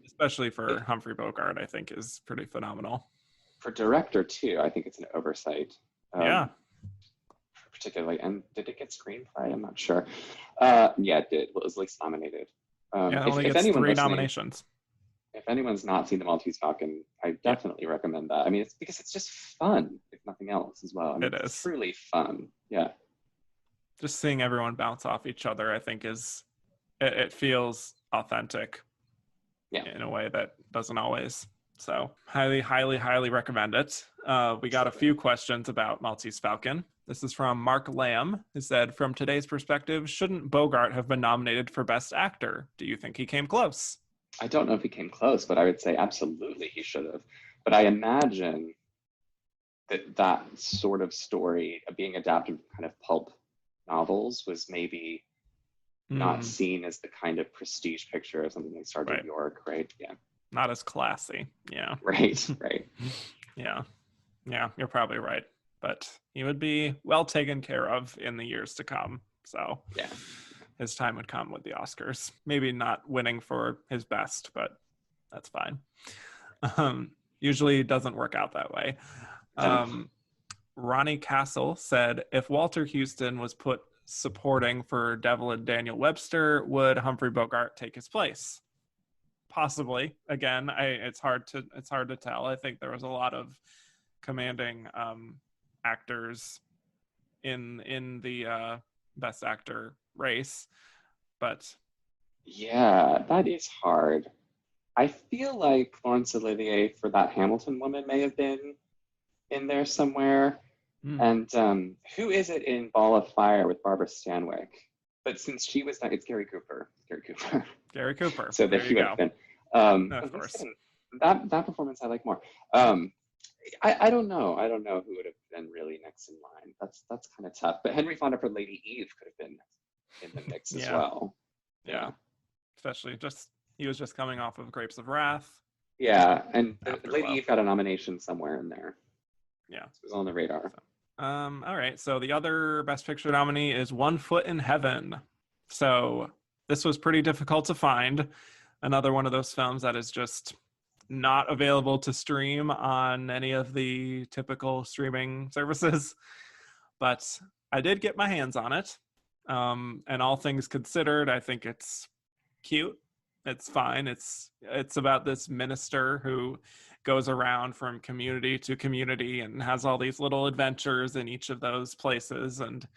Especially for Humphrey Bogart, I think is pretty phenomenal. For director too, I think it's an oversight. Particularly, and did it get screenplay? I'm not sure. Yeah, it did. Well, it was at least nominated. It only gets 3 nominations. If anyone's not seen the Maltese Falcon, I definitely recommend that. I mean, it's because it's just fun, if nothing else, as well. I mean, it's truly fun. Yeah. Just seeing everyone bounce off each other, I think it feels authentic in a way that doesn't always. So highly, highly, highly recommend it. We got a few questions about Maltese Falcon. This is from Mark Lamb, who said, from today's perspective, shouldn't Bogart have been nominated for Best Actor? Do you think he came close? I don't know if he came close, but I would say absolutely he should have. But I imagine that sort of story being adapted from kind of pulp novels was maybe not seen as the kind of prestige picture of something like Sergeant York, right? Yeah. Not as classy. Yeah. Right. Yeah, you're probably right. But he would be well taken care of in the years to come. So yeah, his time would come with the Oscars. Maybe not winning for his best, but that's fine. Usually it doesn't work out that way. Ronnie Castle said, if Walter Houston was put supporting for Devil and Daniel Webster, would Humphrey Bogart take his place? Possibly. Again, it's hard to tell. I think there was a lot of commanding actors in the Best Actor race, but yeah, that is hard. I feel like Laurence Olivier for that Hamilton woman may have been in there somewhere. And who is it in Ball of Fire with Barbara Stanwyck? But since she was not, it's Gary Cooper. Gary Cooper. So there he would have been. Of course. That performance I like more. I don't know. I don't know who would have been really next in line. That's kind of tough. But Henry Fonda for Lady Eve could have been in the mix as well. Yeah. Especially he was just coming off of Grapes of Wrath. Yeah, and Lady Eve got a nomination somewhere in there. Yeah. It was on the radar. All right. So the other Best Picture nominee is One Foot in Heaven. So this was pretty difficult to find. Another one of those films that is just not available to stream on any of the typical streaming services. But I did get my hands on it. And all things considered, I think it's cute. It's fine. It's about this minister who goes around from community to community and has all these little adventures in each of those places and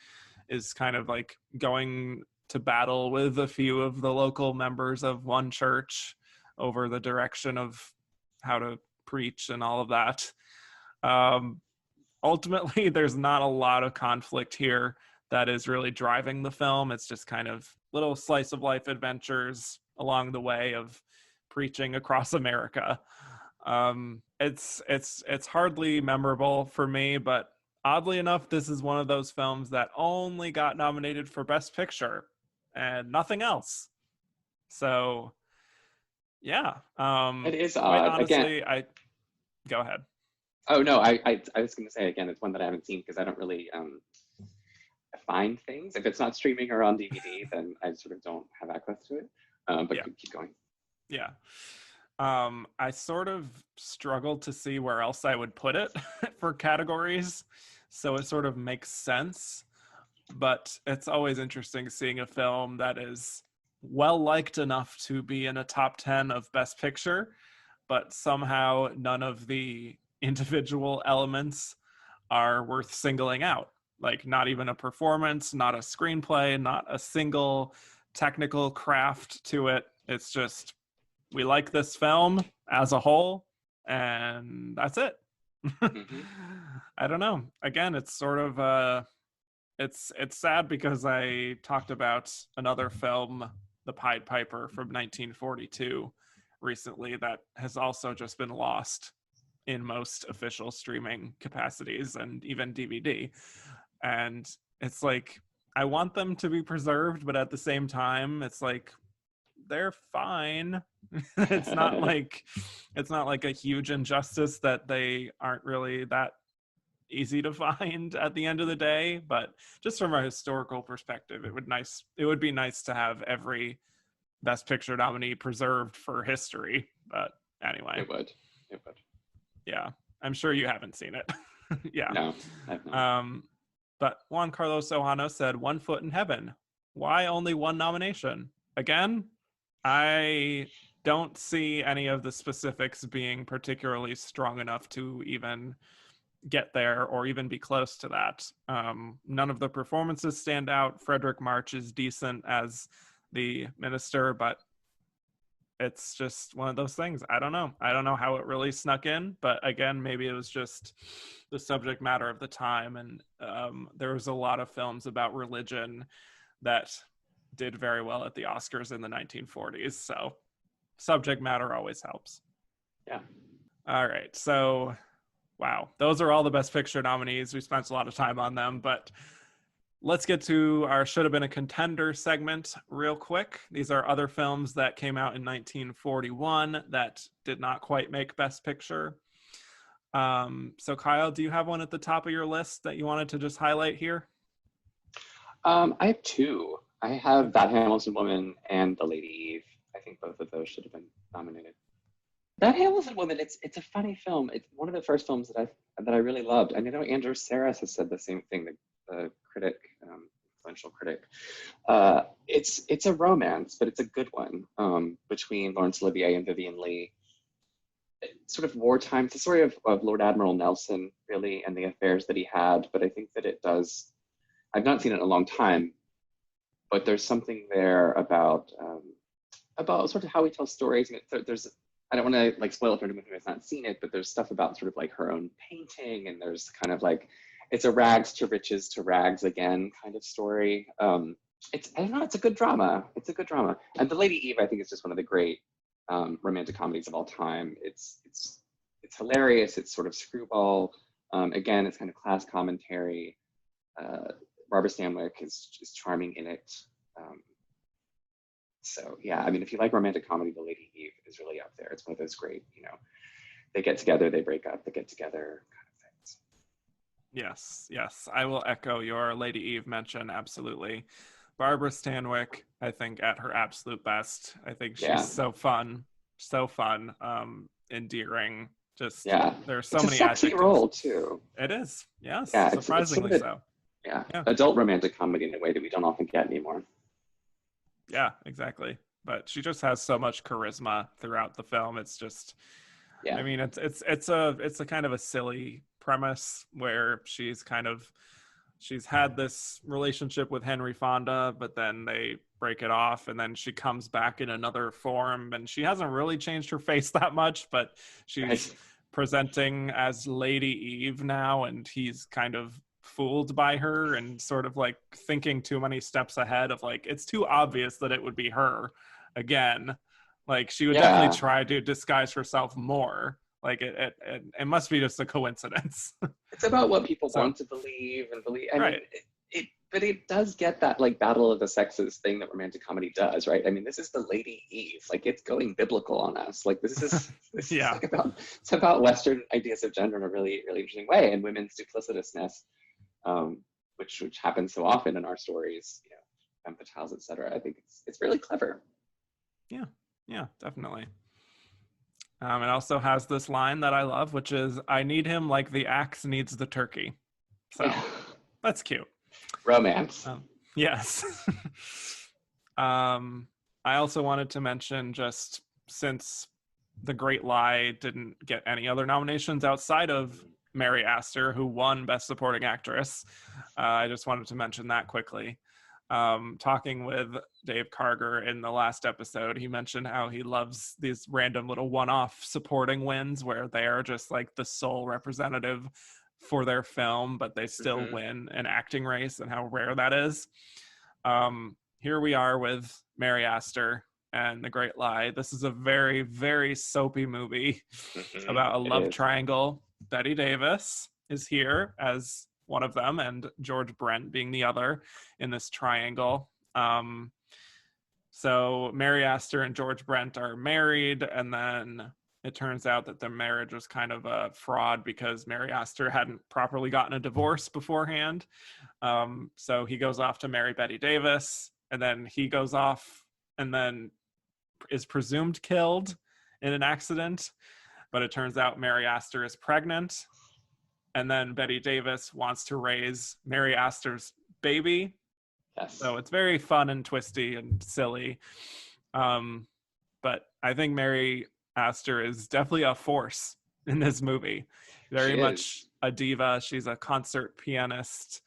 is kind of like going to battle with a few of the local members of one church over the direction of how to preach and all of that. Ultimately, there's not a lot of conflict here that is really driving the film. It's just kind of little slice of life adventures along the way of preaching across America. It's hardly memorable for me, but oddly enough, this is one of those films that only got nominated for Best Picture and nothing else. So, yeah. It is Quite odd. honestly, Again, go ahead. oh no, I was going to say again, it's one that I haven't seen because I don't really find things. If it's not streaming or on DVD, then I sort of don't have access to it. But Yeah. keep going. Yeah. I sort of struggled to see where else I would put it for categories, so it sort of makes sense. But it's always interesting seeing a film that is well liked enough to be in a top 10 of Best Picture, but somehow none of the individual elements are worth singling out. Like, not even a performance, not a screenplay, not a single technical craft to it. It's just, we like this film as a whole, and that's it. Mm-hmm. I don't know. Again, it's sort of it's sad because I talked about another film, The Pied Piper from 1942, recently, that has also just been lost in most official streaming capacities and even DVD. And it's like, I want them to be preserved, but at the same time, it's like, they're fine. It's not like a huge injustice that they aren't really that easy to find at the end of the day. But just from a historical perspective, it would be nice to have every Best Picture nominee preserved for history. But anyway, It would. Yeah, I'm sure you haven't seen it. Yeah. No, I've not. But Juan Carlos Ohano said, "One Foot in Heaven. Why only one nomination?" Again, I don't see any of the specifics being particularly strong enough to even get there or even be close to that. None of the performances stand out. Frederick March is decent as the minister, but it's just one of those things. I don't know how it really snuck in, but again, maybe it was just the subject matter of the time. And there was a lot of films about religion that did very well at the Oscars in the 1940s. So subject matter always helps. Yeah. All right. So, wow. Those are all the Best Picture nominees. We spent a lot of time on them, but let's get to our Should Have Been a Contender segment real quick. These are other films that came out in 1941 that did not quite make Best Picture. So Kyle, do you have one at the top of your list that you wanted to just highlight here? I have two. I have That Hamilton Woman and The Lady Eve. I think both of those should have been nominated. That Hamilton Woman, it's a funny film. It's one of the first films that I really loved. And I know Andrew Sarris has said the same thing, the critic, influential critic. It's a romance, but it's a good one, between Laurence Olivier and Vivien Leigh. It's sort of wartime. It's a story of Lord Admiral Nelson, really, and the affairs that he had. But I think that it does. I've not seen it in a long time, but there's something there about sort of how we tell stories. I mean, I don't want to like spoil it for anyone who has not seen it, but there's stuff about sort of like her own painting, and there's kind of like, it's a rags to riches to rags again kind of story. I don't know, it's a good drama. It's a good drama. And The Lady Eve, I think, is just one of the great romantic comedies of all time. It's hilarious. It's sort of screwball. Again, it's kind of class commentary. Barbara Stanwyck is charming in it. So yeah, I mean, if you like romantic comedy, The Lady Eve is really up there. It's one of those great, they get together, they break up, they get together kind of things. Yes, I will echo your Lady Eve mention, absolutely. Barbara Stanwyck, I think, at her absolute best. I think she's so fun, endearing. Just there's so many sexy adjectives. Role too. It is, yes, yeah, surprisingly so. Yeah, adult romantic comedy in a way that we don't often get anymore. Yeah, exactly. But she just has so much charisma throughout the film. It's just, I mean, it's a kind of a silly premise where she's had this relationship with Henry Fonda, but then they break it off, and then she comes back in another form, and she hasn't really changed her face that much, but she's presenting as Lady Eve now, and he's kind of fooled by her and sort of like thinking too many steps ahead of like, it's too obvious that it would be her again. Like she would definitely try to disguise herself more. Like it must be just a coincidence. It's about what people want to believe and believe. I mean, but it does get that like battle of the sexes thing that romantic comedy does, right? I mean, this is the Lady Eve. Like it's going biblical on us. Like this is like it's about Western ideas of gender in a really, really interesting way, and women's duplicitousness, which happens so often in our stories, you know, femme fatales, etc. I think it's really clever. Yeah, definitely. It also has this line that I love, which is, "I need him like the axe needs the turkey." So that's cute. Romance. Yes. I also wanted to mention, just since The Great Lie didn't get any other nominations outside of Mary Astor, who won Best Supporting Actress, I just wanted to mention that quickly. Talking with Dave Karger in the last episode, he mentioned how he loves these random little one-off supporting wins where they are just like the sole representative for their film, but they still win an acting race, and how rare that is. Here we are with Mary Astor and The Great Lie. This is a very, very soapy movie about a love triangle. Bette Davis is here as one of them, and George Brent being the other in this triangle. So Mary Astor and George Brent are married, and then it turns out that their marriage was kind of a fraud because Mary Astor hadn't properly gotten a divorce beforehand. So he goes off to marry Bette Davis, and then he goes off and then is presumed killed in an accident. But it turns out Mary Astor is pregnant, and then Bette Davis wants to raise Mary Astor's baby. So it's very fun and twisty and silly. But I think Mary Astor is definitely a force in this movie. Very much a diva. She's a concert pianist.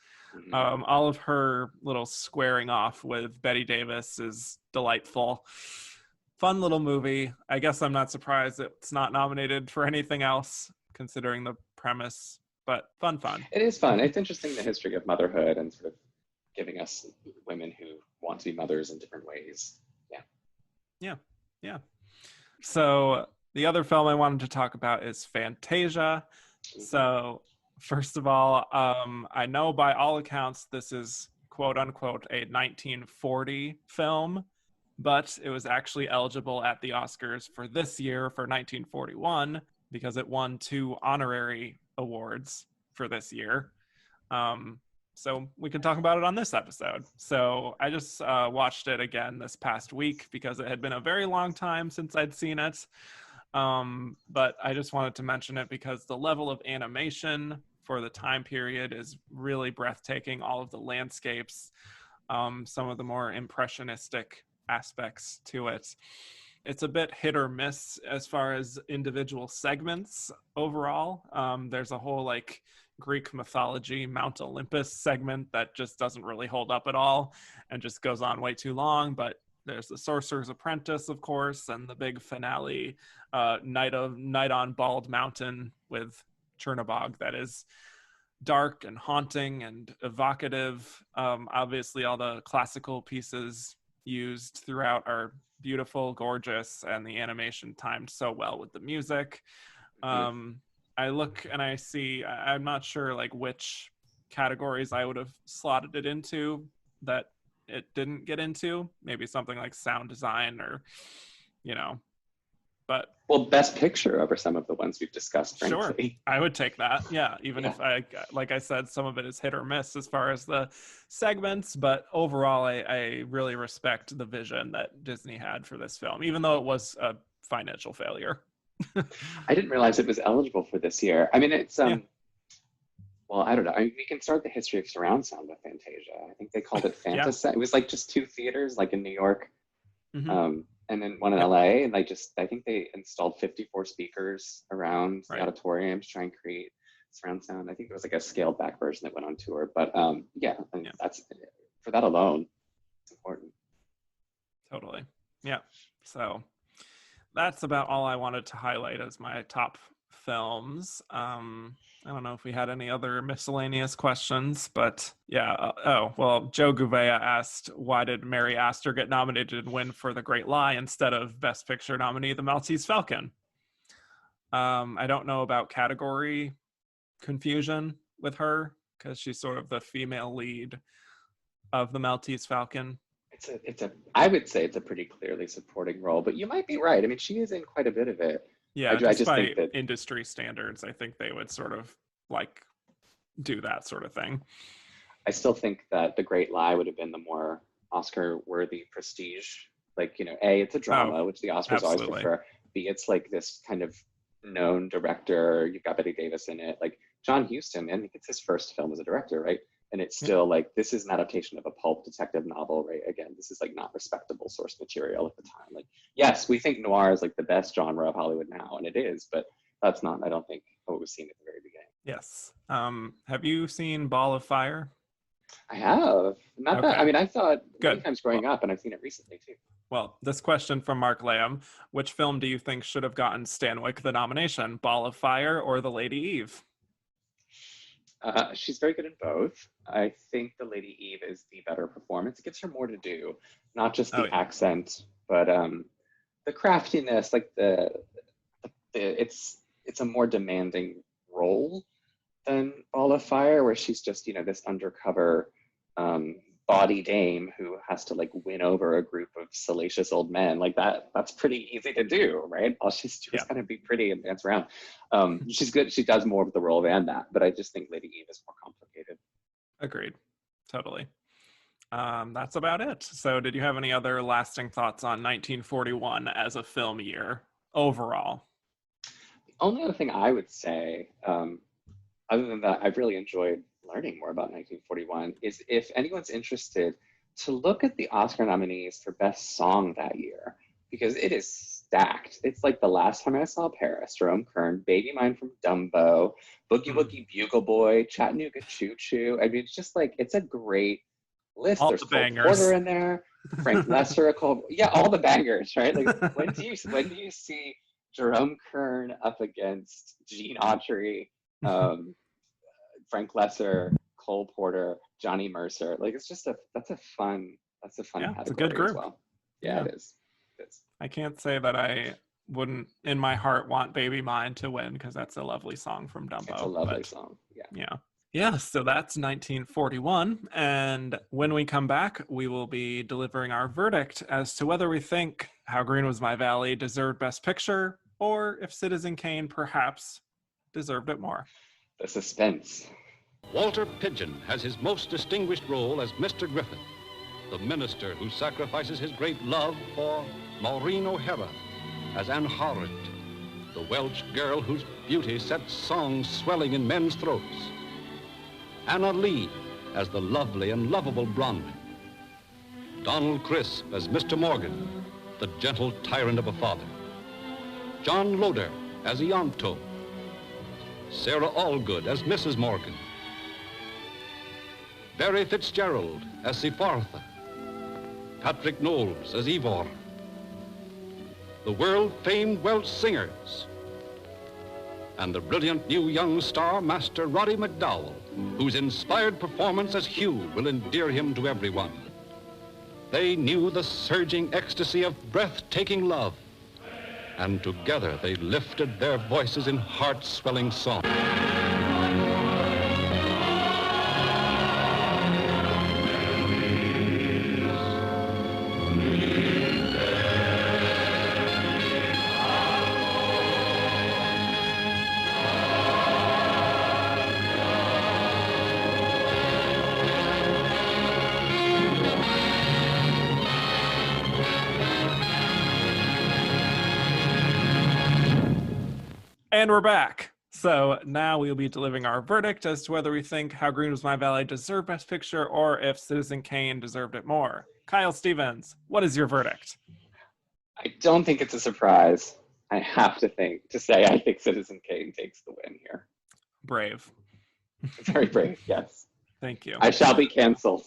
All of her little squaring off with Bette Davis is delightful. Fun little movie. I guess I'm not surprised it's not nominated for anything else, considering the premise, but fun. It is fun. It's interesting, the history of motherhood and sort of giving us women who want to be mothers in different ways. Yeah. So the other film I wanted to talk about is Fantasia. So first of all, I know by all accounts this is quote unquote a 1940 film, but it was actually eligible at the Oscars for this year for 1941 because it won 2 honorary awards for this year. So we can talk about it on this episode. So I just watched it again this past week because it had been a very long time since I'd seen it. But I just wanted to mention it because the level of animation for the time period is really breathtaking. All of the landscapes, some of the more impressionistic aspects to it. It's a bit hit or miss as far as individual segments overall. There's a whole like Greek mythology Mount Olympus segment that just doesn't really hold up at all and just goes on way too long. But there's the Sorcerer's Apprentice, of course, and the big finale, Night on Bald Mountain with Chernobog, that is dark and haunting and evocative. Obviously, all the classical pieces used throughout are beautiful, gorgeous, and the animation timed so well with the music. I look and I see, I'm not sure like which categories I would have slotted it into that it didn't get into. Maybe something like sound design or, but. Well, Best Picture over some of the ones we've discussed, frankly. Sure, I would take that. Yeah, even if like I said, some of it is hit or miss as far as the segments, but overall, I really respect the vision that Disney had for this film, even though it was a financial failure. I didn't realize it was eligible for this year. I mean, it's well, I don't know. I mean, we can start the history of surround sound with Fantasia. I think they called it Fantasia. It was like just 2 theaters, like in New York, and then one in LA. And I think they installed 54 speakers around the auditorium to try and create surround sound. I think it was like a scaled back version that went on tour. But that's for that alone, it's important. Totally. Yeah. So that's about all I wanted to highlight as my top films. I don't know if we had any other miscellaneous questions, but yeah. Joe Gouveia asked, why did Mary Astor get nominated and win for The Great Lie instead of Best Picture nominee The Maltese Falcon? I don't know about category confusion with her because she's sort of the female lead of The Maltese Falcon. I would say it's a pretty clearly supporting role, but you might be right. I mean, she is in quite a bit of it. Yeah, I just by think that industry standards, I think they would sort of like do that sort of thing. I still think that The Great Lie would have been the more Oscar-worthy prestige. Like, A, it's a drama, which the Oscars always prefer. B, it's like this kind of known director. You've got Betty Davis in it. Like John Huston, I think it's his first film as a director, right? And it's still like, this is an adaptation of a pulp detective novel, right? Again, this is like not respectable source material at the time. Like, yes, we think noir is like the best genre of Hollywood now, and it is, but that's not, I don't think, what was seen at the very beginning. Yes. Have you seen Ball of Fire? I have. Not that, I mean, I saw it many times growing up, and I've seen it recently too. Well, this question from Mark Lamb, which film do you think should have gotten Stanwyck the nomination, Ball of Fire or The Lady Eve? She's very good in both. I think The Lady Eve is the better performance. It gives her more to do, not just the accent, but the craftiness. Like it's a more demanding role than Ball of Fire, where she's just this undercover bawdy dame who has to like win over a group of salacious old men. Like that's pretty easy to do, right? All she's doing is kind of be pretty and dance around. She's good. She does more of the role than that, but I just think Lady Eve is more complicated. Agreed. Totally. That's about it. So did you have any other lasting thoughts on 1941 as a film year overall? The only other thing I would say, other than that, I've really enjoyed learning more about 1941, is if anyone's interested to look at the Oscar nominees for Best Song that year, because it is stacked. It's like The Last Time I Saw Paris, Jerome Kern, Baby Mine from Dumbo, Boogie Woogie Bugle Boy, Chattanooga Choo Choo. I mean, it's just like, it's a great list. All There's the Cole bangers. Porter in there, Frank Lesser, all the bangers, right? Like when do you see Jerome Kern up against Gene Autry, Frank Lesser, Cole Porter, Johnny Mercer? Like that's a fun category. It's a good group as well. Yeah, it is. I can't say that I wouldn't in my heart want Baby Mine to win, because that's a lovely song from Dumbo. It's a lovely song. Yeah, so that's 1941, and when we come back we will be delivering our verdict as to whether we think How Green Was My Valley deserved Best Picture, or if Citizen Kane perhaps deserved it more. The suspense. Walter Pidgeon has his most distinguished role as Mr. Griffith, the minister who sacrifices his great love for Maureen O'Hara as Anne Howard, the Welsh girl whose beauty sets songs swelling in men's throats. Anna Lee as the lovely and lovable Bronwyn. Donald Crisp as Mr. Morgan, the gentle tyrant of a father. John Loder as Ianto. Sarah Allgood as Mrs. Morgan. Barry Fitzgerald as Sifartha. Patrick Knowles as Ivor. The world-famed Welsh singers. And the brilliant new young star, Master Roddy McDowell, whose inspired performance as Hugh will endear him to everyone. They knew the surging ecstasy of breathtaking love, and together they lifted their voices in heart-swelling song. And we're back. So now we'll be delivering our verdict as to whether we think How Green Was My Valley deserved Best Picture, or if Citizen Kane deserved it more. Kyle Stevens, what is your verdict? I don't think it's a surprise. I have to say I think Citizen Kane takes the win here. Brave. Very brave, yes. Thank you. I shall be canceled.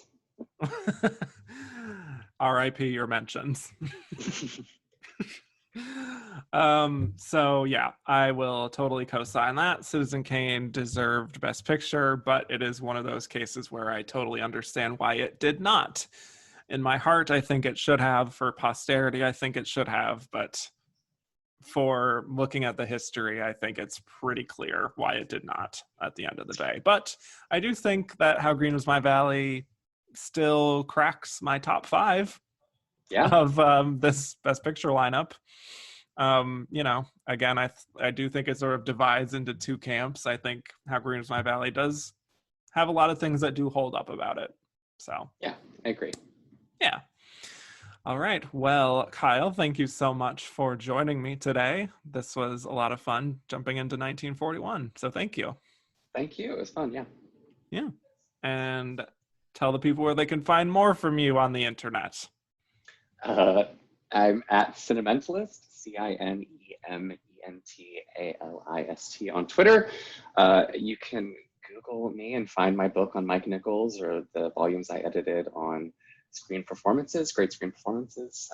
R.I.P. your mentions. So yeah, I will totally co-sign that. Citizen Kane deserved Best Picture, but it is one of those cases where I totally understand why it did not. In my heart, I think it should have. For posterity, I think it should have, but for looking at the history, I think it's pretty clear why it did not at the end of the day. But I do think that How Green Was My Valley still cracks my top 5 of this Best Picture lineup. Again, I do think it sort of divides into 2 camps. I think How Green Was My Valley does have a lot of things that do hold up about it. So yeah, I agree. Yeah. All right. Well, Kyle, thank you so much for joining me today. This was a lot of fun jumping into 1941. So thank you. Thank you. It was fun. Yeah. Yeah. And tell the people where they can find more from you on the internet. I'm at Cinementalist, Cinementalist on Twitter. You can Google me and find my book on Mike Nichols or the volumes I edited on great screen performances,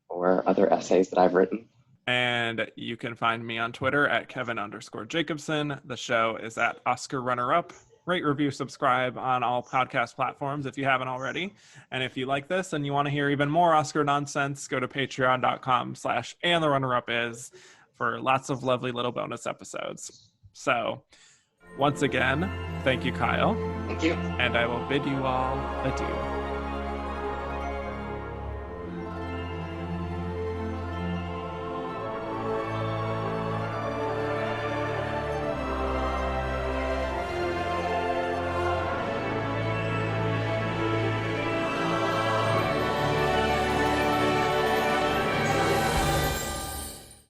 or other essays that I've written. And you can find me on Twitter at Kevin_Jacobson. The show is at Oscar Runner Up. Rate, review, subscribe on all podcast platforms if you haven't already. And if you like this and you want to hear even more Oscar nonsense, go to patreon.com/andtherunnerup for lots of lovely little bonus episodes. So once again, thank you, Kyle. Thank you. And I will bid you all adieu.